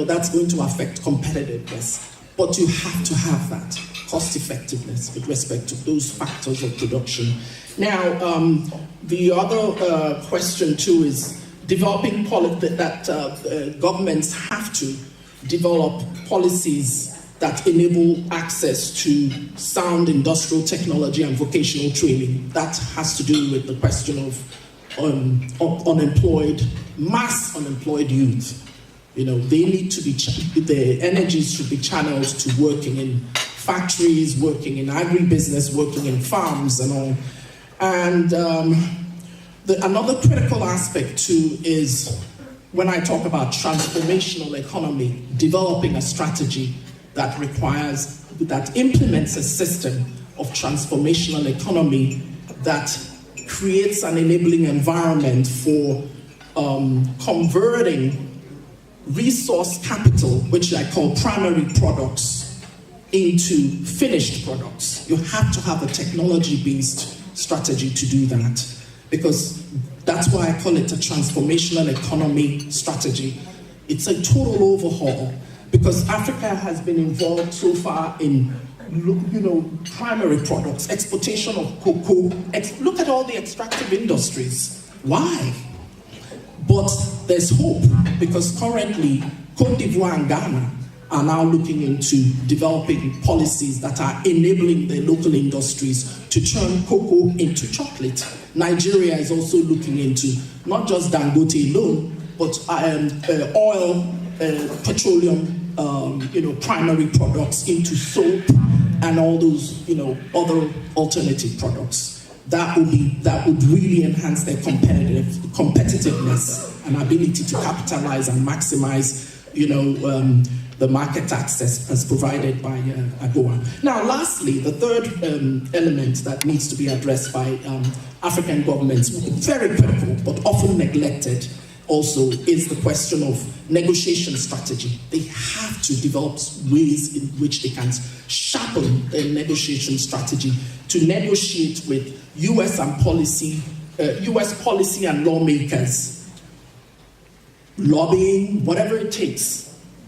S4: that's going to affect competitiveness. But you have to have that cost effectiveness with respect to those factors of production. Now, the other question too is developing governments have to develop policies that enable access to sound industrial technology and vocational training. That has to do with the question of mass unemployed youth. They need to be, the energies should be channeled to working in factories, working in agribusiness, working in farms and all. And another critical aspect too is when I talk about transformational economy, developing a strategy that implements a system of transformational economy that creates an enabling environment for converting resource capital, which I call primary products, into finished products. You have to have a technology-based strategy to do that, because that's why I call it a transformational economy strategy. It's a total overhaul, because Africa has been involved so far in, primary products, exportation of cocoa. Look at all the extractive industries. Why? But there's hope, because currently Côte d'Ivoire and Ghana are now looking into developing policies that are enabling the local industries to turn cocoa into chocolate. Nigeria is also looking into not just Dangote alone, but oil, petroleum, primary products into soap and all those, other alternative products. That would really enhance their competitiveness and ability to capitalize and maximize, the market access as provided by AGOA. Now, lastly, the third element that needs to be addressed by African governments, very critical but often neglected also, is the question of negotiation strategy. They have to develop ways in which they can sharpen their negotiation strategy to negotiate with US policy and lawmakers, lobbying, whatever it takes,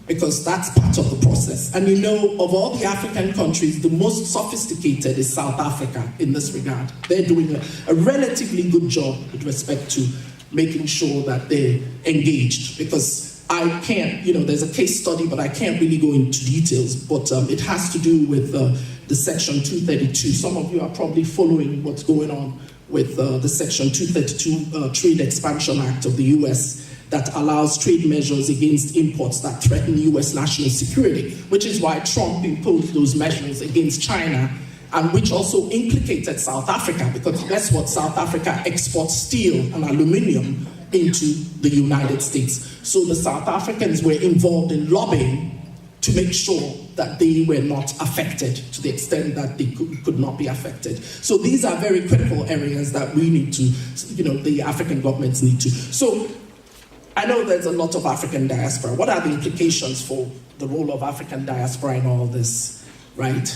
S4: because that's part of the process. And of all the African countries, the most sophisticated is South Africa in this regard. They're doing a relatively good job with respect to making sure that they're engaged, because I can't, there's a case study, but I can't really go into details, but it has to do with the Section 232. Some of you are probably following what's going on with the Section 232 Trade Expansion Act of the US that allows trade measures against imports that threaten US national security, which is why Trump imposed those measures against China, and which also implicated South Africa, because guess what? South Africa exports steel and aluminium into the United States. So the South Africans were involved in lobbying to make sure that they were not affected to the extent that they could not be affected. So these are very critical areas that we need to, the African governments need to. So I know there's a lot of African diaspora. What are the implications for the role of African diaspora in all this, right?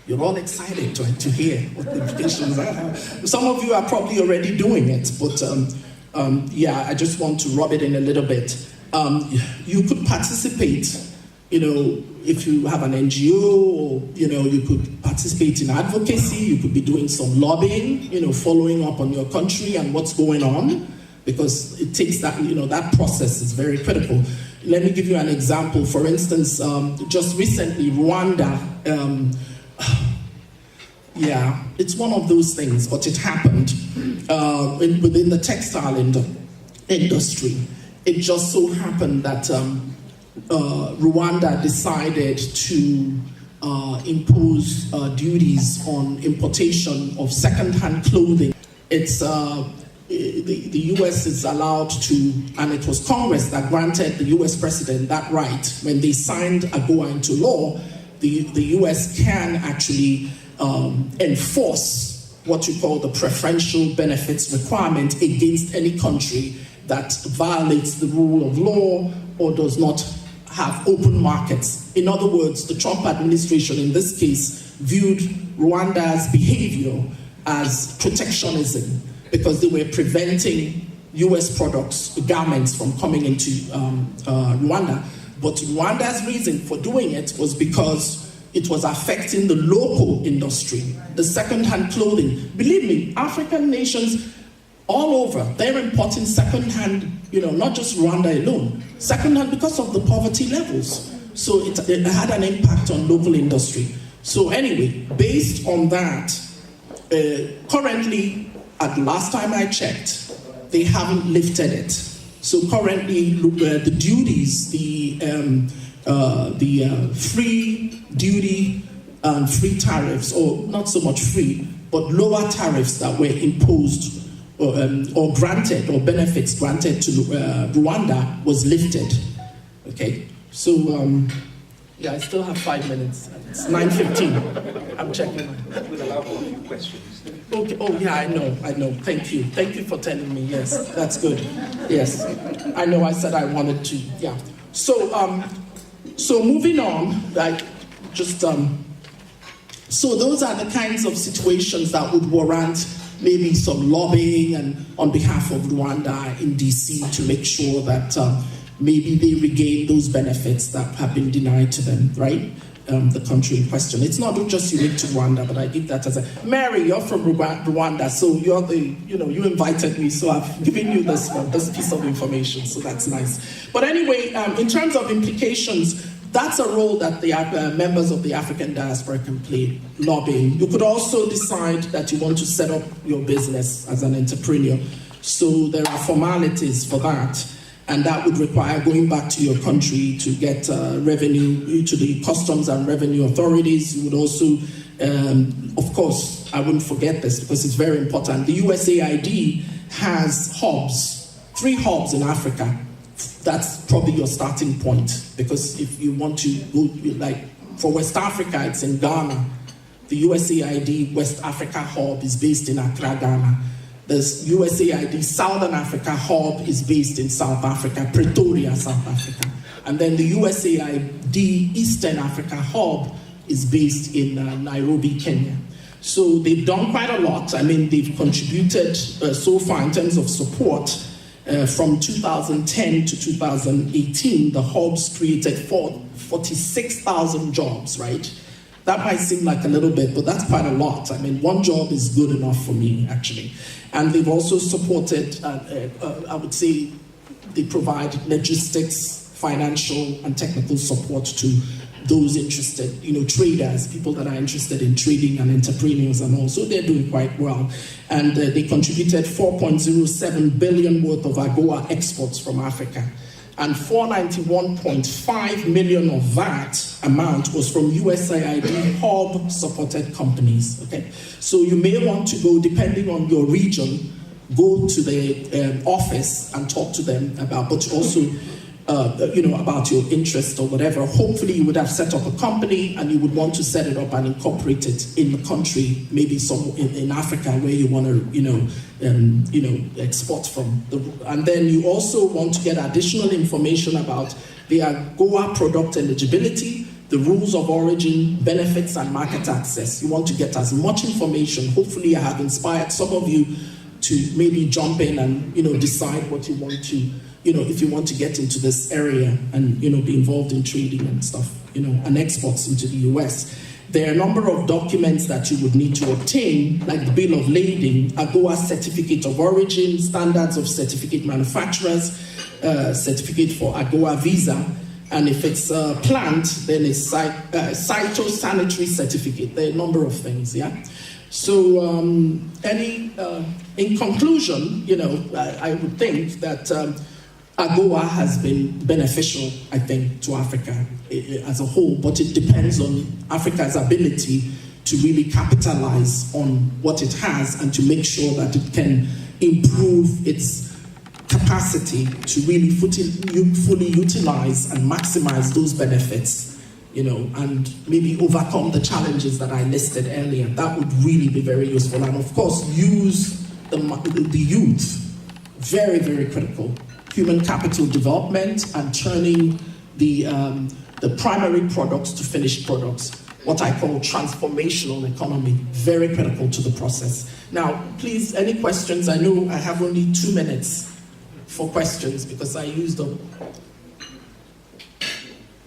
S4: You're all excited to hear what the implications are. Some of you are probably already doing it, but I just want to rub it in a little bit. You could participate, if you have an NGO, or, you could participate in advocacy, you could be doing some lobbying, following up on your country and what's going on, because it takes that, that process is very critical. Let me give you an example. For instance, just recently, Rwanda, it's one of those things, but it happened within the textile industry. It just so happened that Rwanda decided to impose duties on importation of second-hand clothing. It's the U.S. is allowed to, and it was Congress that granted the U.S. president that right. When they signed AGOA into law, the U.S. can actually enforce what you call the preferential benefits requirement against any country that violates the rule of law or does not have open markets. In other words, the Trump administration in this case viewed Rwanda's behavior as protectionism because they were preventing US products, garments from coming into Rwanda. But Rwanda's reason for doing it was because it was affecting the local industry, the second-hand clothing. Believe me, African nations all over, they're importing second-hand, not just Rwanda alone, second-hand because of the poverty levels. So it had an impact on local industry. So anyway, based on that, currently, at the last time I checked, they haven't lifted it. So currently, the duties, the free duty and free tariffs, or not so much free, but lower tariffs that were imposed or granted, or benefits granted to Rwanda was lifted. Okay, so I still have 5 minutes. It's 9:15. I'm checking.
S5: That will allow for a few questions.
S4: Okay. Oh yeah, I know. Thank you for telling me. Yes, that's good. Yes, I know. I said I wanted to. Yeah. So moving on, so those are the kinds of situations that would warrant maybe some lobbying and on behalf of Rwanda in DC to make sure that maybe they regain those benefits that have been denied to them, right? The country in question. It's not just unique to Rwanda, but I give that as a... Mary, you're from Rwanda, so you're you invited me, so I've given you this piece of information, so that's nice. But anyway, in terms of implications, that's a role that the members of the African diaspora can play, lobbying. You could also decide that you want to set up your business as an entrepreneur. So there are formalities for that. And that would require going back to your country to get revenue to the customs and revenue authorities. You would also, of course, I wouldn't forget this because it's very important. The USAID has hubs, 3 hubs in Africa. That's probably your starting point, because if you want to go, like for West Africa, it's in Ghana. The USAID West Africa hub is based in Accra, Ghana. The USAID Southern Africa hub is based in South Africa, Pretoria, South Africa. And then the USAID Eastern Africa hub is based in Nairobi, Kenya. So they've done quite a lot. I mean, they've contributed so far in terms of support. From 2010 to 2018, the hubs created 46,000 jobs, right? That might seem like a little bit, but that's quite a lot. I mean, 1 job is good enough for me, actually. And they've also supported, I would say, they provide logistics, financial, and technical support to those interested, traders, people that are interested in trading and entrepreneurs and all. So they're doing quite well. And they contributed 4.07 billion worth of AGOA exports from Africa. And 491.5 million of that amount was from USAID hub-supported companies. Okay, so you may want to go, depending on your region, go to the office and talk to them about, but also about your interest or whatever. Hopefully you would have set up a company and you would want to set it up and incorporate it in the country, maybe some in Africa where you want to, export from. And then you also want to get additional information about the AGOA product eligibility, the rules of origin, benefits, and market access. You want to get as much information. Hopefully I have inspired some of you to maybe jump in and, decide what you want to, if you want to get into this area and, be involved in trading and stuff, and exports into the US. There are a number of documents that you would need to obtain, like the bill of lading, AGOA certificate of origin, standards of certificate manufacturers, certificate for AGOA visa, and if it's a plant, then it's phytosanitary certificate. There are a number of things, yeah? So, in conclusion, I would think that AGOA has been beneficial, I think, to Africa as a whole, but it depends on Africa's ability to really capitalize on what it has and to make sure that it can improve its capacity to really fully utilize and maximize those benefits, and maybe overcome the challenges that I listed earlier. That would really be very useful. And of course, use the youth, very, very critical. Human capital development and turning the primary products to finished products, what I call transformational economy, very critical to the process. Now, please, any questions? I know I have only 2 minutes for questions because I used them.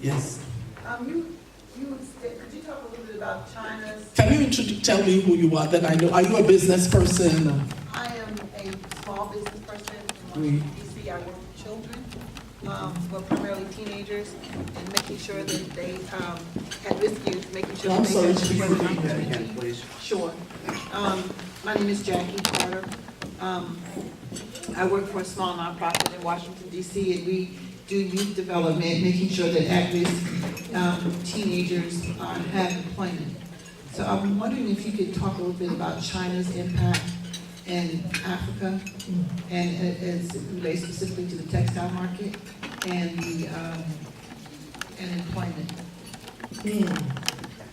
S4: Yes.
S6: Could you talk a little bit about China's?
S4: Can you tell me who you are? Then I know. Are you a business person?
S6: I am a small business person in Washington, D.C. I work with children, well, primarily teenagers, and making sure that they at-risk youth, making sure that they have an opportunity. Sure. My name is Jackie Carter. I work for a small nonprofit in Washington, D.C., and we do youth development, making sure that at-risk teenagers have employment. So I'm wondering if you could talk a little bit about China's impact in Africa, and as it relates specifically to the textile market and the and employment.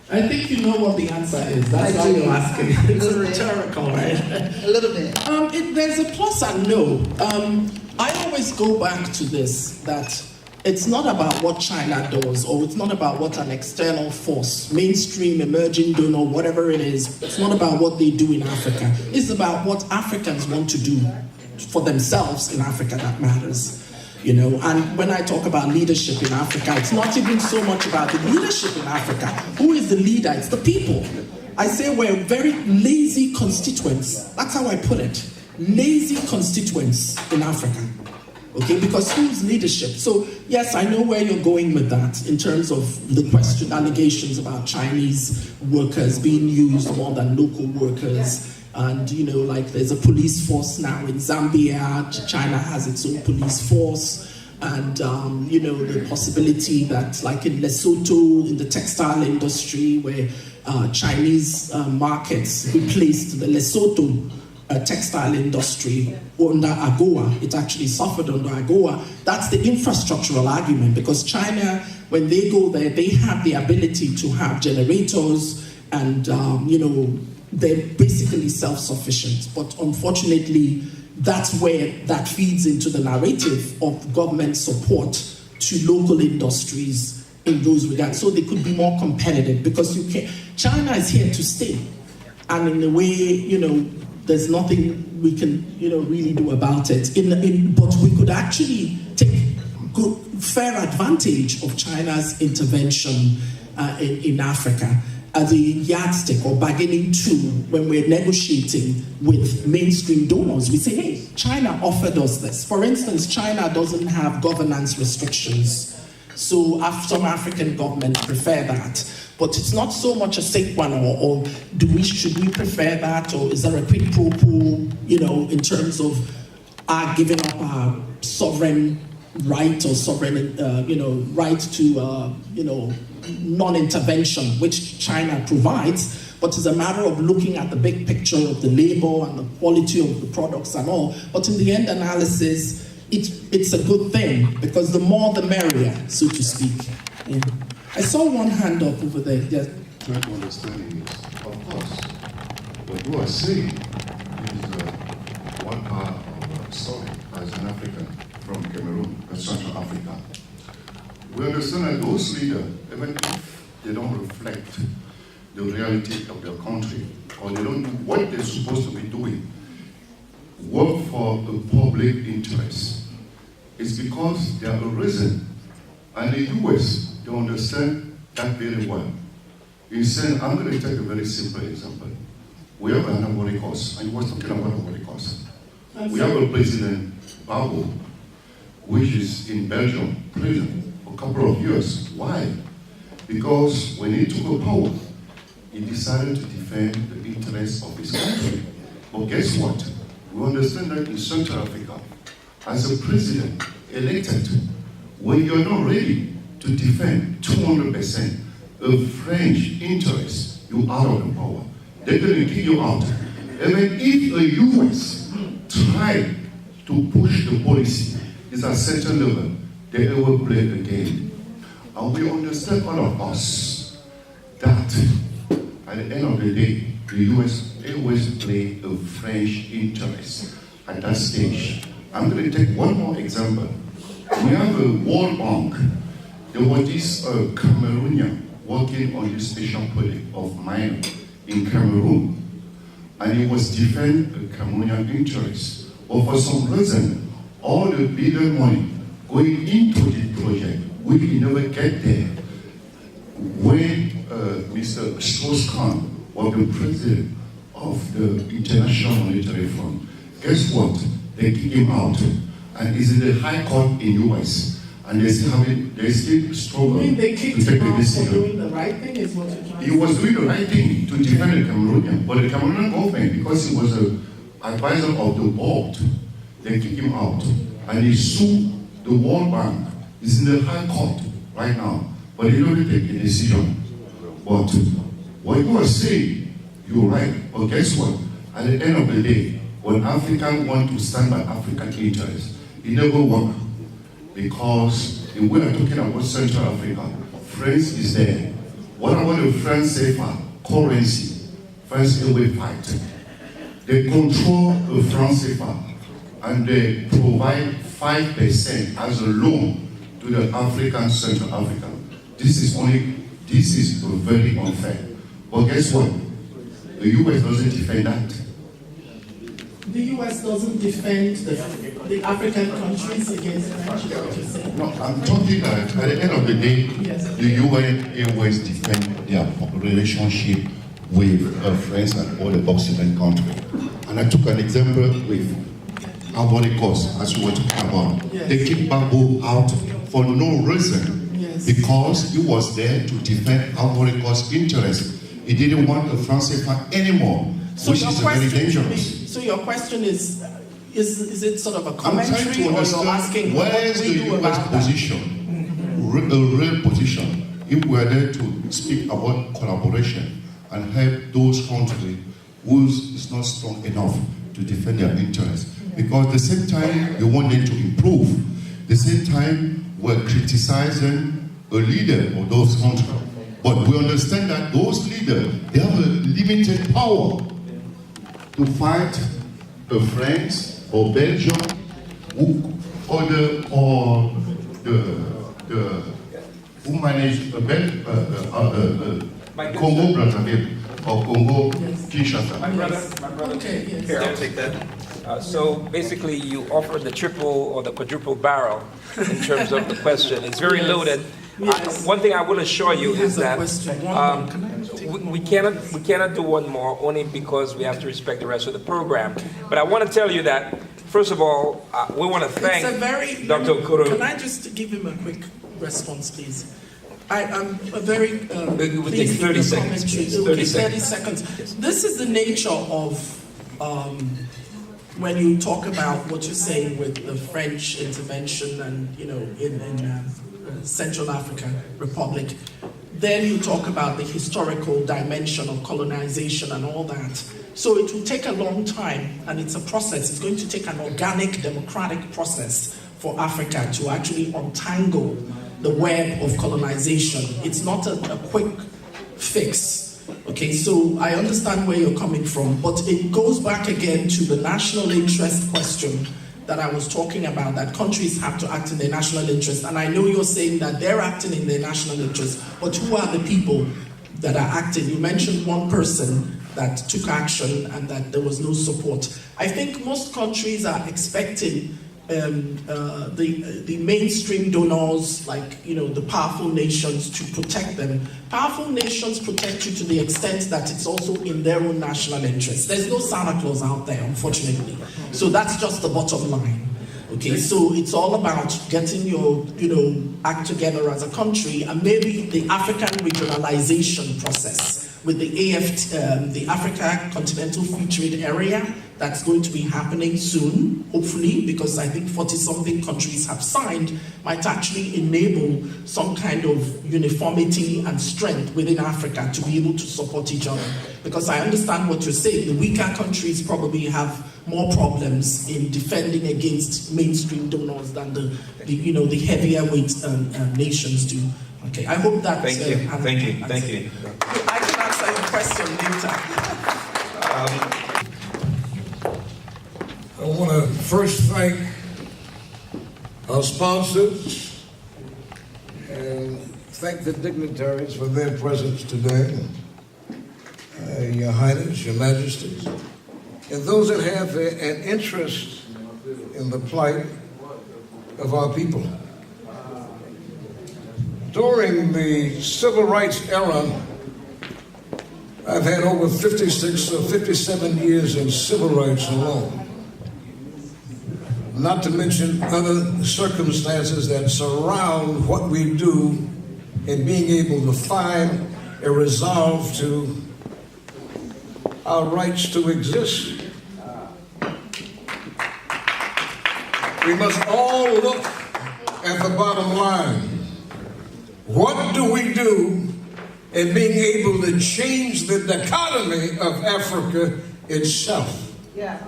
S4: I think you know what the answer is. That's why you're asking. It's rhetorical, right?
S6: A little bit.
S4: There's a plus and no. I always go back to this, that it's not about what China does, or it's not about what an external force, mainstream, emerging donor, whatever it is, it's not about what they do in Africa. It's about what Africans want to do for themselves in Africa that matters. And when I talk about leadership in Africa, it's not even so much about the leadership in Africa. Who is the leader? It's the people. I say we're very lazy constituents. That's how I put it. Lazy constituents in Africa. Okay, because who's leadership? So yes, I know where you're going with that in terms of the question, allegations about Chinese workers being used more than local workers. And, like there's a police force now in Zambia. China has its own police force. And, the possibility that like in Lesotho, in the textile industry, where Chinese markets replaced the Lesotho textile industry under AGOA. It actually suffered under AGOA. That's the infrastructural argument, because China, when they go there, they have the ability to have generators and, they're basically self-sufficient. But unfortunately, that's where that feeds into the narrative of government support to local industries in those regards, so they could be more competitive, because China is here to stay. And in a way, there's nothing we can, really do about it. But we could actually take fair advantage of China's intervention in Africa as a yardstick or bargaining tool when we're negotiating with mainstream donors. We say, hey, China offered us this. For instance, China doesn't have governance restrictions. So some African governments prefer that. But it's not so much a safe one, or should we prefer that, or is there a quid pro quo, in terms of our giving up our sovereign right or sovereign, right to, non-intervention, which China provides, but it's a matter of looking at the big picture of the labor and the quality of the products and all. But in the end analysis, it's a good thing, because the more the merrier, so to speak. Yeah. I saw one hand up over there. Yes.
S7: Try to understand is, of course, what you are saying is one part of story as an African from Cameroon, Central Africa. We understand that those leaders, even if they don't reflect the reality of their country, or they don't do what they're supposed to be doing, work for the public interest, it's because they are a reason. And the US, they understand that very well. You said, I'm going to take a very simple example. We have an Ivory Coast, and you were talking about Ivory Coast. We have a president, Babo, which is in Belgium prison for a couple of years. Why? Because when he took power, he decided to defend the interests of his country. But guess what? We understand that in Central Africa, as a president elected, when you're not ready to defend 200% of French interests, you're out of the power. They're going to kick you out. And then if the US try to push the policy, it's at a certain level, they will play the game. And we understand, all of us, that at the end of the day, the US always play a French interest at that stage. I'm going to take one more example. We have a World Bank. There was this Cameroonian working on this special project of mine in Cameroon. And he was defending the Cameroonian interests. But for some reason, all the billion money going into the project, we will never get there. When Mr. Strauss-Kahn was the president of the International Monetary Fund, guess what? They kicked him out. And he's in the High Court in US. And they still struggle to take the decision.
S4: Doing the right thing is what you're trying to say.
S7: He was doing the right thing to defend the Cameroonian. But the Cameroonian government, because he was an advisor of the board, they kicked him out. And he sued the World Bank. He's in the High Court right now. But he don't take a decision. But what you are saying, you're right. But guess what? At the end of the day, when Africans want to stand by African interests, it never works. Because when we are talking about Central Africa, France is there. What about the France CFA currency? France always fight. They control the France CFA and they provide 5% as a loan to the African Central Africa. This is very unfair. But guess what? The US doesn't defend that.
S4: The US doesn't defend the African countries against French, is what you're saying?
S7: No, I'm talking that at the end of the day,
S4: Yes.
S7: the UN always defend their relationship with France and all the Occidental countries. And I took an example with Ivory Coast, as we were talking about.
S4: Yes.
S7: They kicked Gbagbo out for no reason,
S4: Yes.
S7: because he was there to defend Ivory Coast's interests. He didn't want the France CFA anymore, which is very dangerous.
S4: So your question is it sort of a
S7: I'm trying
S4: commentary,
S7: to
S4: or you're
S7: understand
S4: asking
S7: where
S4: what
S7: is
S4: we
S7: the
S4: do
S7: US
S4: about that?
S7: position, a real position, if we are there to speak about collaboration and help those countries who is not strong enough to defend their interests. Because at the same time, we want them to improve. At the same time, we're criticizing a leader of those countries. But we understand that those leaders, they have a limited power to fight the French or Belgium or who manage Congo Brazzaville or Congo Kinshasa.
S8: My brother.
S4: Okay, yes.
S8: Here, I'll take that. So basically, you offer the triple or the quadruple barrel in terms of the question. It's very
S4: Yes.
S8: loaded.
S4: Yes.
S8: One thing I will assure you
S4: He has
S8: is
S4: a
S8: that
S4: question. One more. Can I take
S8: we cannot do one more, only because we have to respect the rest of the program. But I want to tell you that, first of all, we want to thank
S4: It's a very,
S8: Dr. Okoro.
S4: Can I just give him a quick response, please? I'm a very
S8: It would take
S4: pleased
S8: 30
S4: with the
S8: seconds,
S4: commentary.
S8: please.
S4: It will
S8: 30
S4: take 30
S8: seconds.
S4: seconds. This is the nature of when you talk about what you're saying with the French intervention and, in Central African Republic. Then you talk about the historical dimension of colonization and all that. So it will take a long time, and it's a process. It's going to take an organic, democratic process for Africa to actually untangle the web of colonization. It's not a quick fix. Okay, so I understand where you're coming from, but it goes back again to the national interest question that I was talking about, that countries have to act in their national interest. And I know you're saying that they're acting in their national interest, but who are the people that are acting? You mentioned one person that took action and that there was no support. I think most countries are expecting the mainstream donors, like the powerful nations, to protect them. Powerful nations protect you to the extent that it's also in their own national interest. There's no Santa Claus out there, unfortunately. So that's just the bottom line. Okay, so it's all about getting your act together as a country, and maybe the African regionalization process with the the Africa Continental Free Trade Area, that's going to be happening soon, hopefully, because I think 40-something countries have signed, might actually enable some kind of uniformity and strength within Africa to be able to support each other. Because I understand what you're saying, the weaker countries probably have more problems in defending against mainstream donors than the heavier weight nations do. Okay, I hope that.
S5: Thank you. Thank you.
S4: I can answer your question later.
S9: I want to first thank our sponsors and thank the dignitaries for their presence today. Your Highness, Your Majesties, and those that have an interest in the plight of our people. During the civil rights era, I've had over 56 or 57 years in civil rights alone. Not to mention other circumstances that surround what we do in being able to find a resolve to our rights to exist. We must all look at the bottom line. What do we do in being able to change the dichotomy of Africa itself?
S6: Yeah.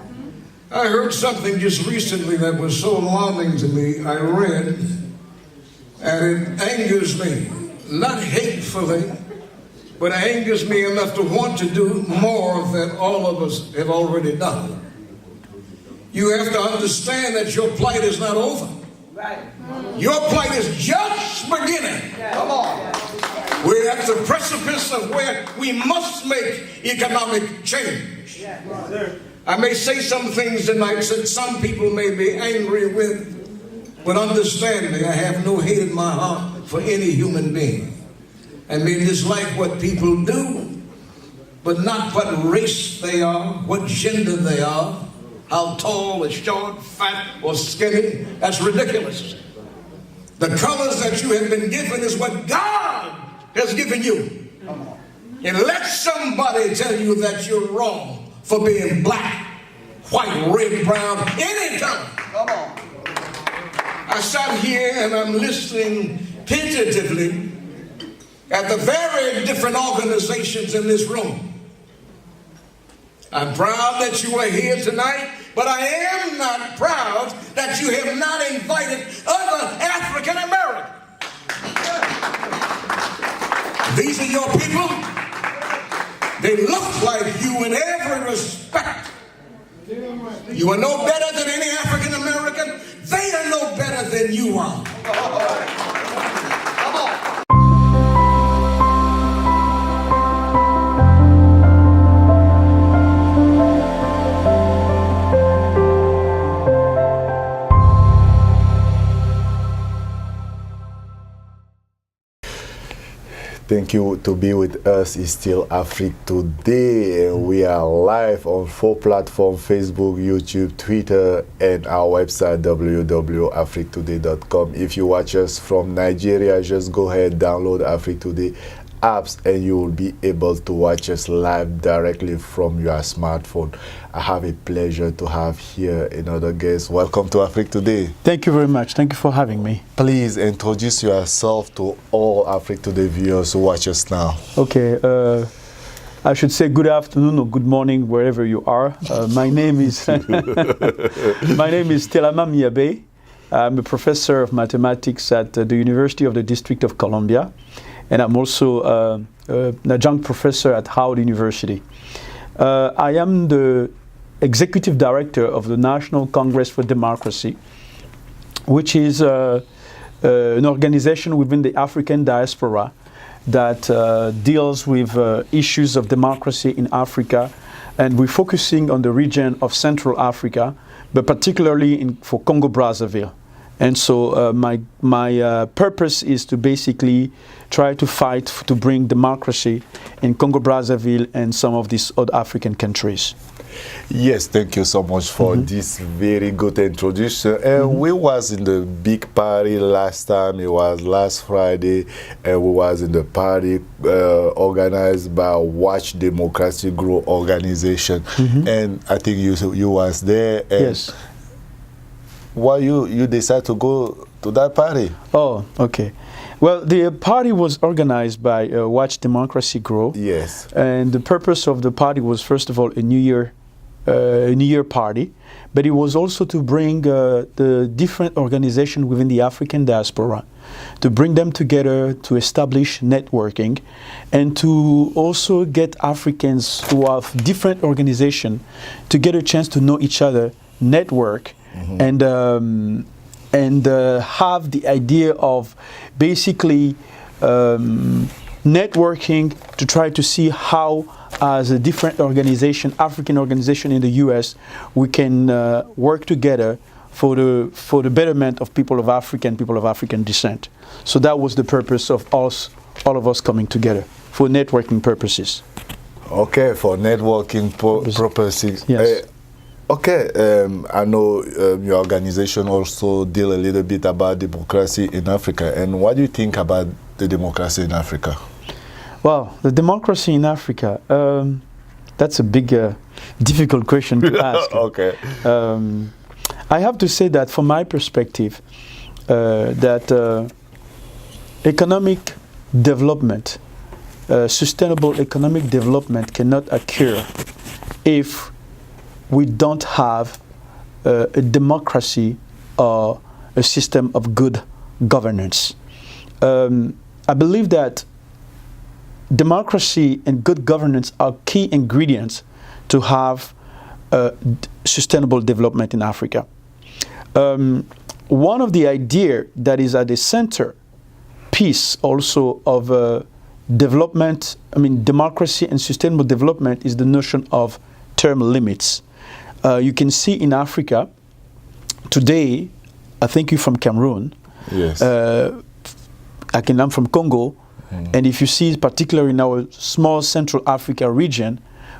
S9: I heard something just recently that was so alarming to me. I read, and it angers me, not hatefully, but it angers me enough to want to do more than all of us have already done. You have to understand that your plight is not over.
S6: Right.
S9: Your plight is just beginning. Come on. We're at the precipice of where we must make economic change. I may say some things tonight that some people may be angry with, but understand me, I have no hate in my heart for any human being. I may dislike what people do, but not what race they are, what gender they are, how tall or short, fat or skinny. That's ridiculous. The colors that you have been given is what God has given you. And let somebody tell you that you're wrong for being black, white, red, brown, any color. Come on. I sat here and I'm listening tentatively at the very different organizations in this room. I'm proud that you are here tonight, but I am not proud that you have not invited other African Americans. These are your people. They look like you in every respect. You are no better than any African American. They are no better than you are. Come on.
S1: Thank you to be with us. It's still Afrique Today. We are live on 4 platforms: Facebook, YouTube, Twitter, and our website www.afriquetoday.com. If you watch us from Nigeria, just go ahead, download Afrique Today apps, and you will be able to watch us live directly from your smartphone. I have a pleasure to have here another guest. Welcome to Africa Today.
S10: Thank you very much. Thank you for having me.
S1: Please introduce yourself to all Africa Today viewers who watch us now.
S10: Okay. I should say good afternoon or good morning wherever you are. My name is Telama Miabe. I'm a professor of mathematics at the University of the District of Columbia, and I'm also an adjunct professor at Howard University. I am the executive director of the National Congress for Democracy, which is an organization within the African diaspora that deals with issues of democracy in Africa, and we're focusing on the region of Central Africa, but particularly for Congo-Brazzaville. And so my purpose is to basically try to fight to bring democracy in Congo-Brazzaville and some of these other African countries.
S1: Yes, thank you so much for this very good introduction. We was in the big party last time. It was last Friday, and we was in the party organized by Watch Democracy Grow organization. And I think you was there. And
S10: yes.
S1: Why you decide to go to that party?
S10: Oh, okay. Well, the party was organized by Watch Democracy Grow.
S1: Yes.
S10: And the purpose of the party was, first of all, a New Year party, but it was also to bring the different organizations within the African diaspora, to bring them together, to establish networking, and to also get Africans who have different organizations to get a chance to know each other, network, and have the idea of basically networking to try to see how, as a different organization, African organization in the U.S., we can work together for the betterment of people of African descent. So that was the purpose of all of us coming together for networking purposes.
S1: Okay, for networking purposes.
S10: Yes.
S1: Okay, I know your organization also deal a little bit about democracy in Africa. And what do you think about the democracy in Africa?
S10: Well, the democracy in Africa, that's a big, difficult question to ask.
S1: Okay.
S10: I have to say that from my perspective, that economic development, sustainable economic development cannot occur if we don't have a democracy or a system of good governance. I believe that democracy and good governance are key ingredients to have sustainable development in Africa. One of the ideas that is at the center piece also of development, democracy and sustainable development, is the notion of term limits. You can see in Africa today, I think you're from Cameroon.
S1: Yes.
S10: I'm from Congo. And if you see, particularly in our small Central Africa region,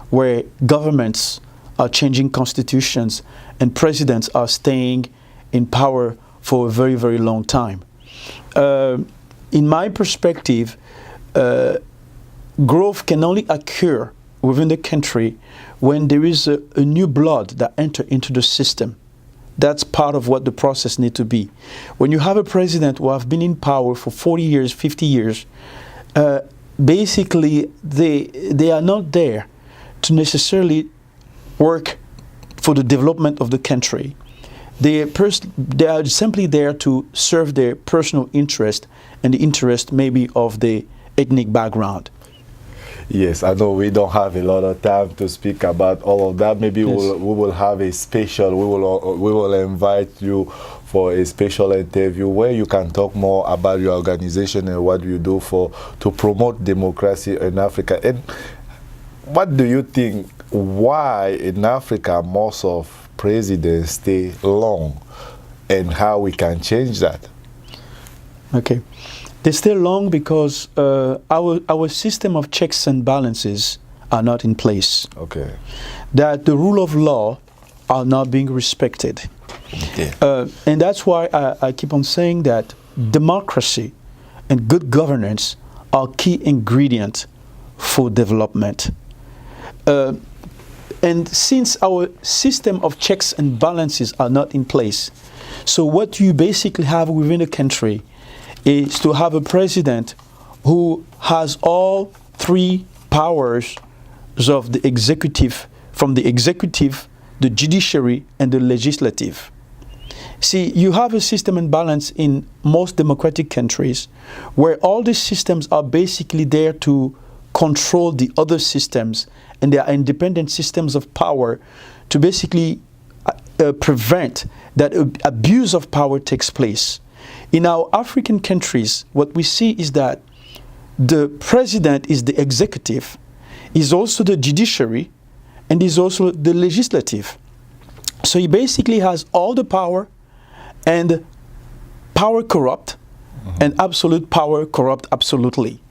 S10: where governments are changing constitutions and presidents are staying in power for a very, very long time. In my perspective, growth can only occur within the country when there is a new blood that enters into the system. That's part of what the process needs to be. When you have a president who have been in power for 40 years, 50 years, basically they are not there to necessarily work for the development of the country. They are simply there to serve their personal interest and the interest maybe of the ethnic background.
S1: Yes, I know we don't have a lot of time to speak about all of that. Maybe
S10: Yes.
S1: we will have a special, we will invite you for a special interview where you can talk more about your organization and what you do to promote democracy in Africa. And what do you think, why in Africa most of presidents stay long, and how we can change that?
S10: Okay. They stay long because our system of checks and balances are not in place.
S1: Okay.
S10: That the rule of law are not being respected.
S1: Okay.
S10: And that's why I keep on saying that democracy and good governance are key ingredients for development. And since our system of checks and balances are not in place, so what you basically have within a country is to have a president who has all three powers of the executive, from the executive, the judiciary, and the legislative. See, you have a system and balance in most democratic countries where all these systems are basically there to control the other systems, and they are independent systems of power to basically prevent that abuse of power takes place. In our African countries, what we see is that the president is the executive, is also the judiciary, and is also the legislative. So he basically has all the power, and power corrupt, and absolute power corrupt absolutely.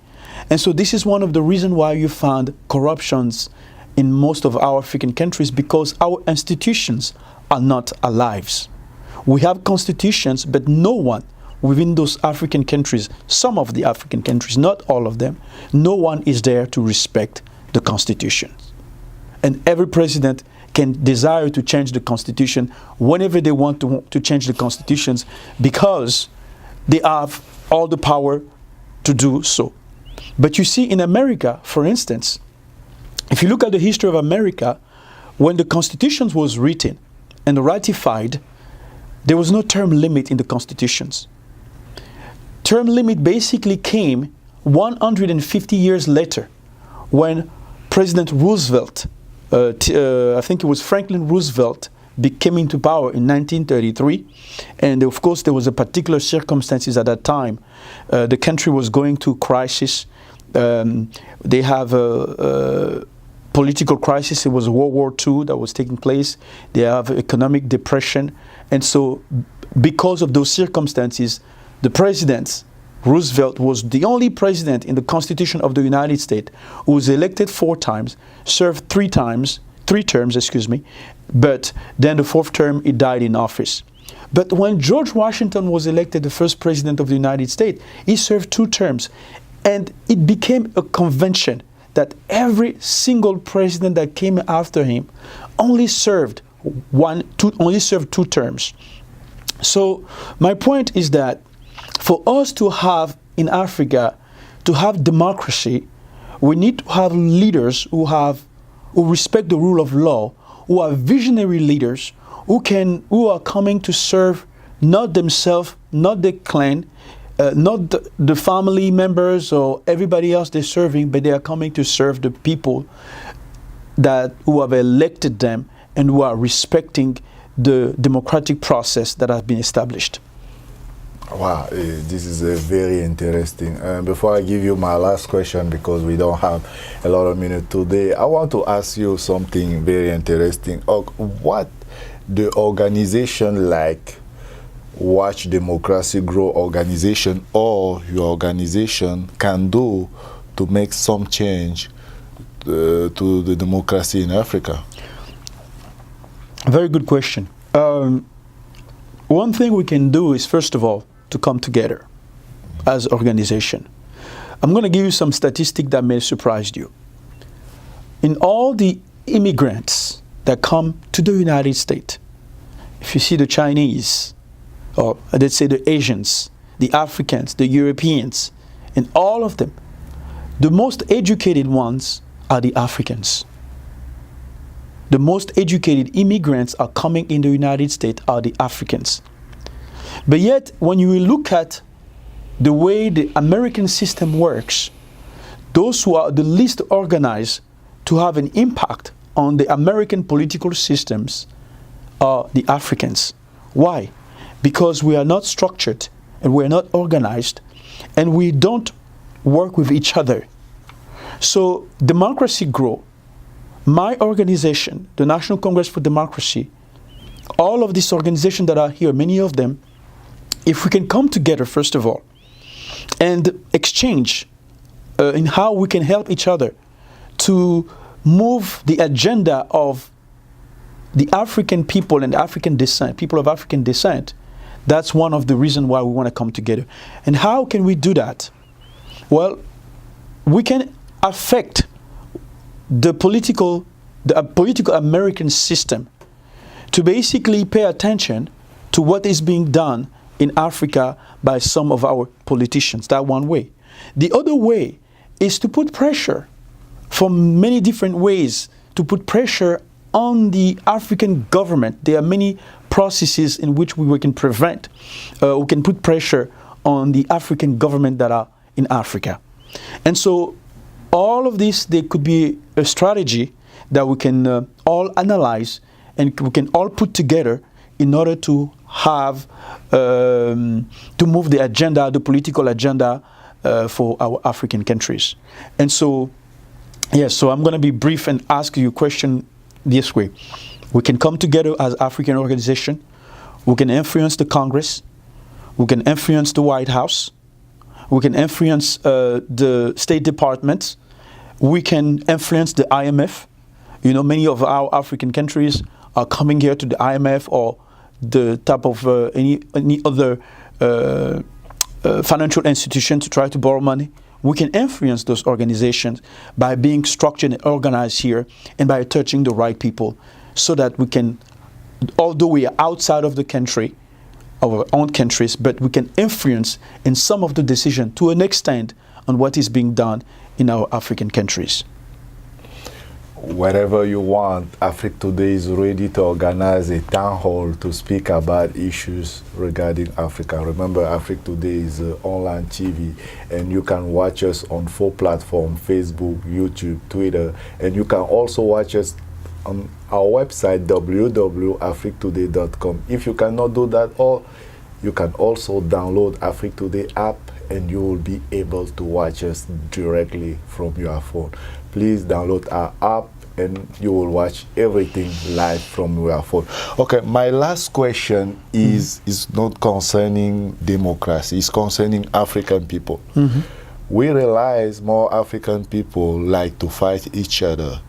S10: And so this is one of the reasons why you find corruptions in most of our African countries, because our institutions are not alive. We have constitutions, but no one within those African countries, some of the African countries, not all of them, no one is there to respect the constitution. And every president can desire to change the constitution whenever they want to change the constitutions, because they have all the power to do so. But you see, in America, for instance, if you look at the history of America, when the Constitution was written and ratified, there was no term limit in the constitutions. Term limit basically came 150 years later, when President Roosevelt, I think it was Franklin Roosevelt, came into power in 1933. And of course, there was a particular circumstances at that time. The country was going through crisis. They have a political crisis. It was World War II that was taking place. They have economic depression. And so because of those circumstances, the president, Roosevelt, was the only president in the Constitution of the United States who was elected 4 times, served 3 terms, but then the 4th term he died in office. But when George Washington was elected the first president of the United States, he served 2 terms. And it became a convention that every single president that came after him only served 2 terms. So my point is that for us to have in Africa, to have democracy, we need to have leaders who respect the rule of law, who are visionary leaders, who are coming to serve not themselves, not the clan, not the family members or everybody else they're serving, but they are coming to serve the people who have elected them and who are respecting the democratic process that has been established.
S1: Wow, this is very interesting. Before I give you my last question, because we don't have a lot of minutes today, I want to ask you something very interesting. What the organization like Watch Democracy Grow organization or your organization can do to make some change to the democracy in Africa?
S10: Very good question. One thing we can do is, first of all, to come together as an organization. I'm going to give you some statistics that may surprise you. In all the immigrants that come to the United States, if you see the Chinese, or let's say the Asians, the Africans, the Europeans, and all of them, the most educated ones are the Africans. The most educated immigrants are coming in the United States are the Africans. But yet, when you look at the way the American system works, those who are the least organized to have an impact on the American political systems are the Africans. Why? Because we are not structured and we are not organized and we don't work with each other. So Democracy Grow, my organization, the National Congress for Democracy, all of these organizations that are here, many of them, if we can come together, first of all, and exchange in how we can help each other to move the agenda of the African people and African descent, people of African descent, that's one of the reasons why we want to come together. And how can we do that? Well, we can affect the political American system to basically pay attention to what is being done in Africa by some of our politicians. That one way. The other way is to put pressure from many different ways, to put pressure on the African government. There are many processes in which we can prevent, we can put pressure on the African government that are in Africa. And so all of this, there could be a strategy that we can all analyze and we can all put together in order to have, to move the agenda, the political agenda for our African countries. And so, yes, so I'm going to be brief and ask you a question this way. We can come together as African organization. We can influence the Congress. We can influence the White House. We can influence the State Department. We can influence the IMF. You know, many of our African countries are coming here to the IMF or the type of any other financial institution to try to borrow money. We can influence those organizations by being structured and organized here and by touching the right people so that we can, although we are outside of the country, of our own countries, but we can influence in some of the decision to an extent on what is being done in our African countries.
S1: Whatever you want, Africa Today is ready to organize a town hall to speak about issues regarding Africa. Remember, Africa Today is online TV, and you can watch us on 4 platforms, Facebook, YouTube, Twitter, and you can also watch us on our website, www.africtoday.com. If you cannot do that all, you can also download Africa Today app, and you will be able to watch us directly from your phone. Please download our app and you will watch everything live from your phone. Okay, my last question is not concerning democracy, it's concerning African people. We realize more African people like to fight each other.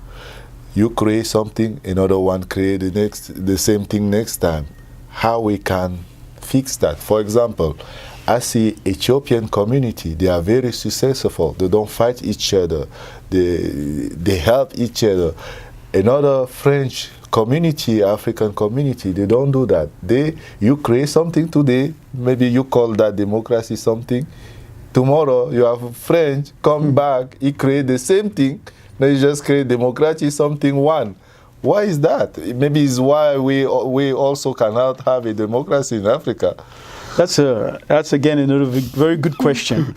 S1: You create something, another one create the same thing next time. How we can fix that? For example, I see Ethiopian community, they are very successful. They don't fight each other. They help each other. Another French community, African community, they don't do that. You create something today, maybe you call that democracy something. Tomorrow you have French come back, he create the same thing, they just create democracy something one. Why is that? Maybe it's why we also cannot have a democracy in Africa.
S10: That's again another very good question.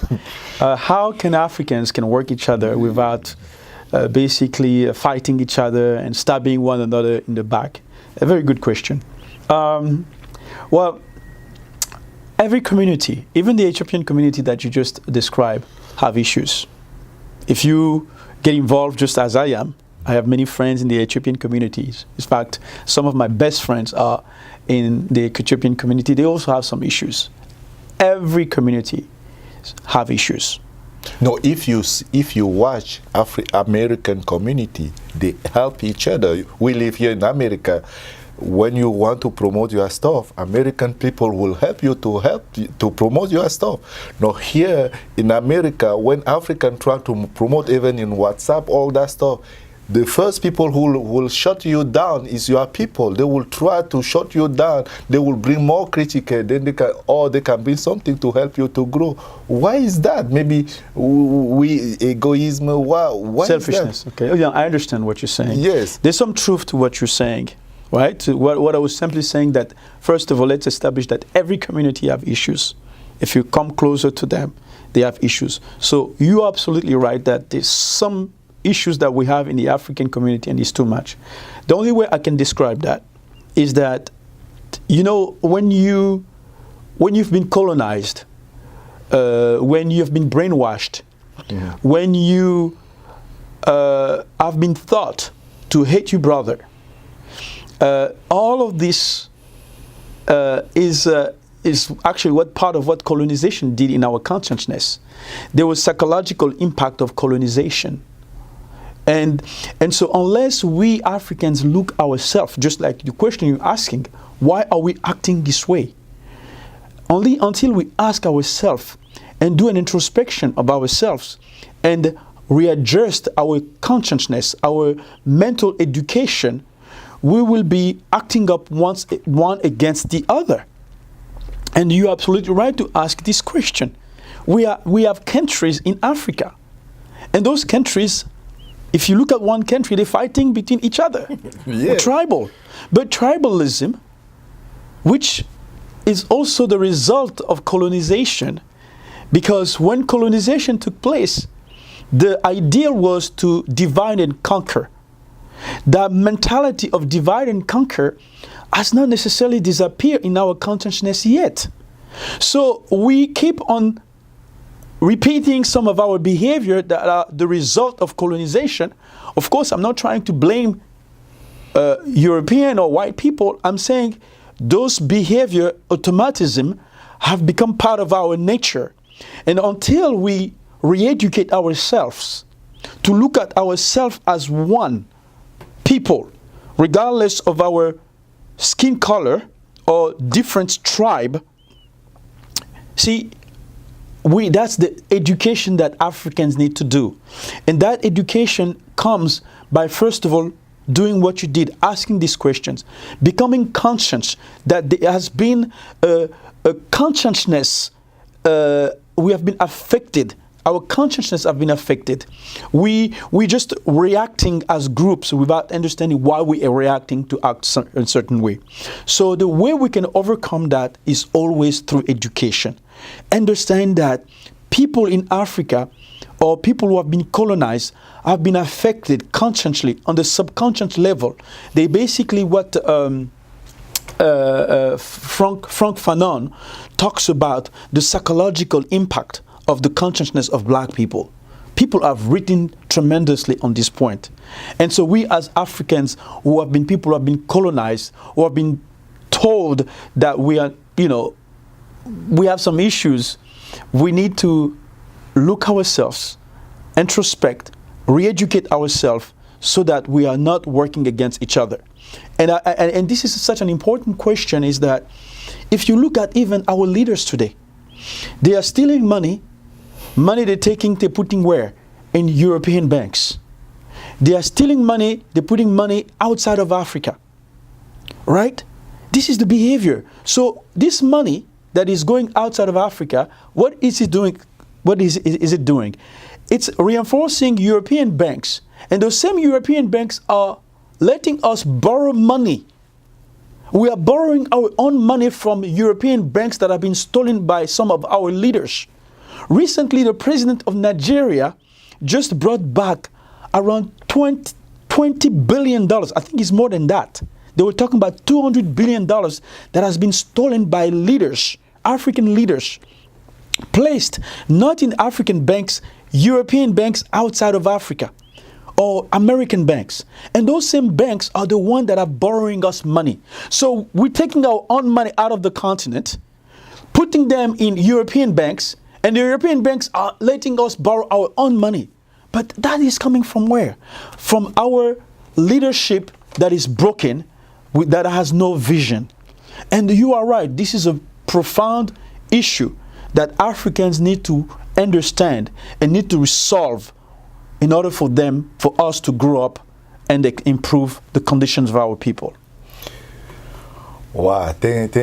S10: How can Africans can work each other without basically fighting each other and stabbing one another in the back? A very good question. Well, every community, even the Ethiopian community that you just described, have issues. If you get involved just as I am, I have many friends in the Ethiopian communities. In fact, some of my best friends are in the Ethiopian community. They also have some issues. Every community have issues.
S1: No, if you watch American community, they help each other. We live here in America. When you want to promote your stuff, American people will help you to promote your stuff. Now here in America, when African try to promote even in WhatsApp, all that stuff, the first people who will shut you down is your people. They will try to shut you down. They will bring more critical. Then they can bring something to help you to grow. Why is that? Maybe egoism. Why
S10: selfishness.
S1: Is that?
S10: Okay. Yeah, I understand what you're saying.
S1: Yes.
S10: There's some truth to what you're saying, right? What I was simply saying that first of all, let's establish that every community have issues. If you come closer to them, they have issues. So you're absolutely right that there's some issues that we have in the African community, and it's too much. The only way I can describe that is that, you know, when you've been colonized, when you've been brainwashed, when you have been taught to hate your brother, all of this is actually what part of what colonization did in our consciousness. There was psychological impact of colonization. And so unless we Africans look ourselves, just like the question you're asking, why are we acting this way? Only until we ask ourselves and do an introspection of ourselves and readjust our consciousness, our mental education, we will be acting up one against the other. And you're absolutely right to ask this question. We have countries in Africa, and those countries, if you look at one country, they're fighting between each other.
S1: Yeah.
S10: Tribal. But tribalism, which is also the result of colonization, because when colonization took place, the idea was to divide and conquer. The mentality of divide and conquer has not necessarily disappeared in our consciousness yet. So we keep on repeating some of our behavior that are the result of colonization. Of course, I'm not trying to blame European or white people. I'm saying those behavior automatism have become part of our nature. And until we re-educate ourselves to look at ourselves as one people, regardless of our skin color or different tribe, see, that's the education that Africans need to do. And that education comes by, first of all, doing what you did, asking these questions, becoming conscious that there has been a consciousness, we have been affected. Our consciousness have been affected. We just reacting as groups without understanding why we are reacting to act in a certain way. So the way we can overcome that is always through education. Understand that people in Africa or people who have been colonized have been affected consciously on the subconscious level. They basically what Frank Fanon talks about, the psychological impact of the consciousness of black people. People have written tremendously on this point. And so we as Africans who have been people who have been colonized, who have been told that we are, we have some issues, we need to look ourselves, introspect, re-educate ourselves so that we are not working against each other. And this is such an important question, is that if you look at even our leaders today, they are stealing money they're taking, they're putting where? In European banks. They are stealing money, they're putting money outside of Africa. Right? This is the behavior. So this money that is going outside of Africa, what is it doing? What is it doing? It's reinforcing European banks. And those same European banks are letting us borrow money. We are borrowing our own money from European banks that have been stolen by some of our leaders. Recently, the president of Nigeria just brought back around $20 billion. I think it's more than that. They were talking about $200 billion that has been stolen by leaders, African leaders, placed not in African banks, European banks outside of Africa, or American banks. And those same banks are the ones that are borrowing us money. So we're taking our own money out of the continent, putting them in European banks, and the European banks are letting us borrow our own money. But that is coming from where? From our leadership that is broken, that has no vision. And you are right, this is a profound issue that Africans need to understand and need to resolve in order for us to grow up and improve the conditions of our people.
S1: Wow, thank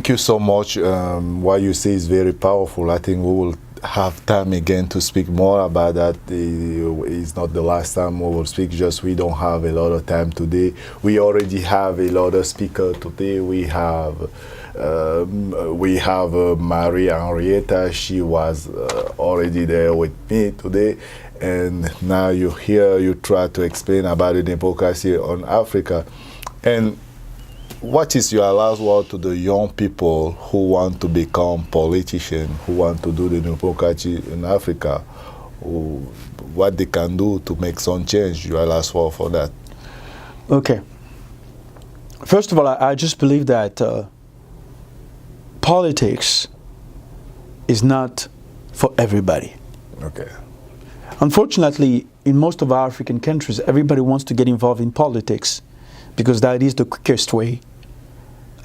S1: you so much. What you say is very powerful. I think we will have time again to speak more about that. It's not the last time we will speak, just we don't have a lot of time today. We already have a lot of speakers today. We have Marie Henrietta. She was already there with me today. And now you're here, you try to explain about the democracy on Africa. And what is your last word to the young people who want to become politicians, who want to do the democracy in Africa? What they can do to make some change? Your last word for that.
S10: Okay. First of all, I just believe that politics is not for everybody.
S1: Okay.
S10: Unfortunately, in most of our African countries, everybody wants to get involved in politics because that is the quickest way,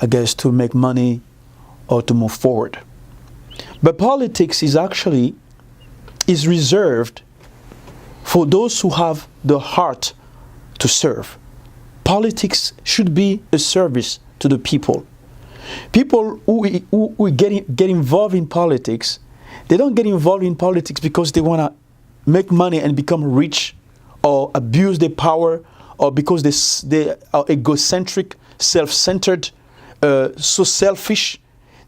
S10: I guess, to make money or to move forward. But politics is actually is reserved for those who have the heart to serve. Politics should be a service to the people. People who get involved in politics, they don't get involved in politics because they want to make money and become rich or abuse their power, or because they are egocentric, self-centered, so selfish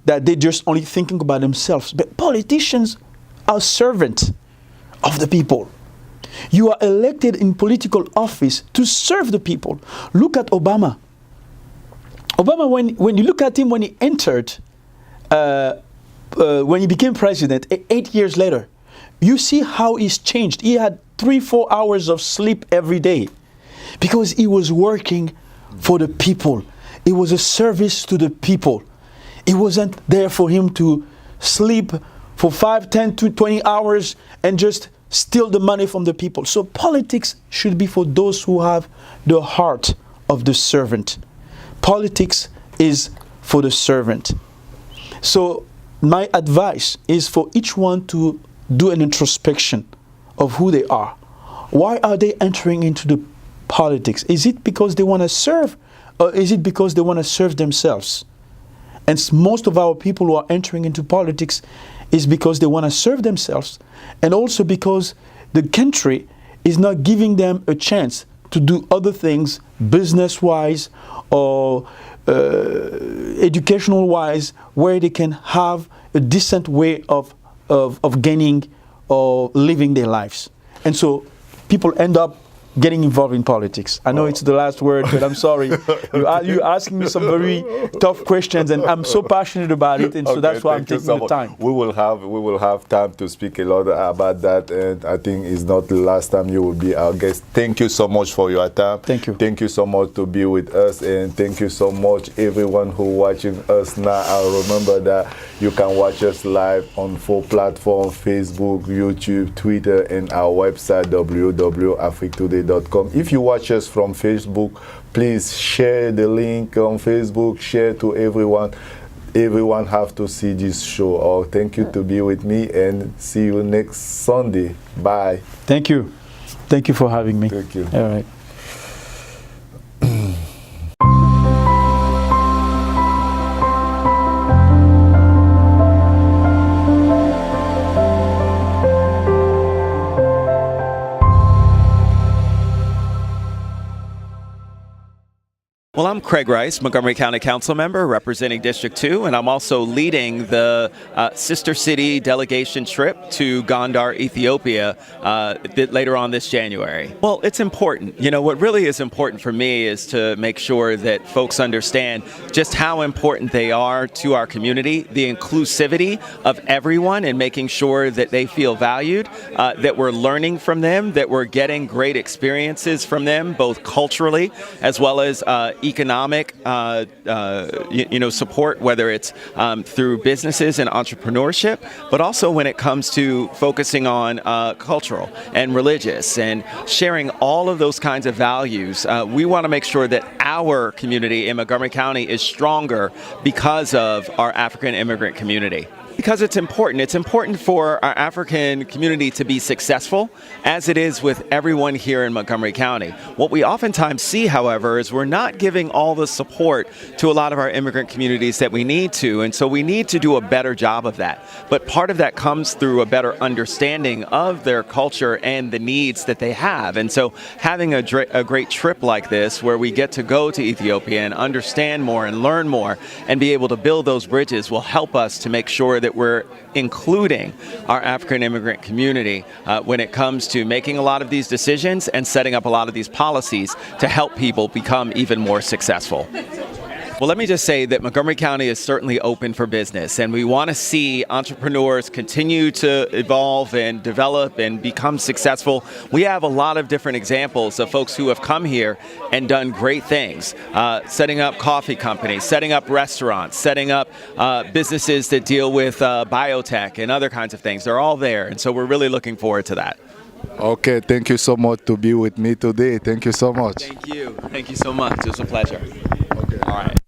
S10: that they're just only thinking about themselves. But politicians are servants of the people. You are elected in political office to serve the people. Look at Obama. Obama, when you look at him when he entered, when he became president, 8 years later, you see how he's changed. He had 3-4 hours of sleep every day because he was working for the people. It was a service to the people. It wasn't there for him to sleep for 5, 10, 20 hours and just steal the money from the people. So politics should be for those who have the heart of the servant. Politics is for the servant. So my advice is for each one to do an introspection of who they are. Why are they entering into the politics? Is it because they want to serve, or is it because they want to serve themselves? And most of our people who are entering into politics is because they want to serve themselves, and also because the country is not giving them a chance to do other things business-wise or educational-wise, where they can have a decent way of gaining or living their lives. And so people end up getting involved in politics. I know it's the last word, but I'm sorry. You're asking me some very tough questions, and I'm so passionate about it, and so that's why I'm taking the time.
S1: We will have time to speak a lot about that, and I think it's not the last time you will be our guest. Thank you so much for your time.
S10: Thank you.
S1: Thank you so much to be with us, and thank you so much everyone who watching us now. I remember that you can watch us live on 4 platforms: Facebook, YouTube, Twitter, and our website www.africtoday.com. If you watch us from Facebook, please share the link on Facebook, share to everyone. Everyone have to see this show. Oh, thank you to be with me, and see you next Sunday. Bye.
S10: Thank you. Thank you for having me.
S1: Thank you.
S10: All right.
S11: Well, I'm Craig Rice, Montgomery County Council member representing District 2, and I'm also leading the Sister City delegation trip to Gondar, Ethiopia, later on this January. Well, it's important. You know, what really is important for me is to make sure that folks understand just how important they are to our community, the inclusivity of everyone, and making sure that they feel valued, that we're learning from them, that we're getting great experiences from them, both culturally as well as economic support, whether it's through businesses and entrepreneurship, but also when it comes to focusing on cultural and religious and sharing all of those kinds of values. We want to make sure that our community in Montgomery County is stronger because of our African immigrant community. Because it's important. It's important for our African community to be successful, as it is with everyone here in Montgomery County. What we oftentimes see, however, is we're not giving all the support to a lot of our immigrant communities that we need to, and so we need to do a better job of that. But part of that comes through a better understanding of their culture and the needs that they have. And so having a great trip like this, where we get to go to Ethiopia and understand more and learn more and be able to build those bridges, will help us to make sure that we're including our African immigrant community when it comes to making a lot of these decisions and setting up a lot of these policies to help people become even more successful. Well, let me just say that Montgomery County is certainly open for business, and we want to see entrepreneurs continue to evolve and develop and become successful. We have a lot of different examples of folks who have come here and done great things, setting up coffee companies, setting up restaurants, setting up businesses that deal with biotech and other kinds of things. They're all there, and so we're really looking forward to that.
S1: Okay, thank you so much to be with me today. Thank you so much.
S11: Thank you. Thank you so much. It was a pleasure.
S1: Okay.
S11: All right.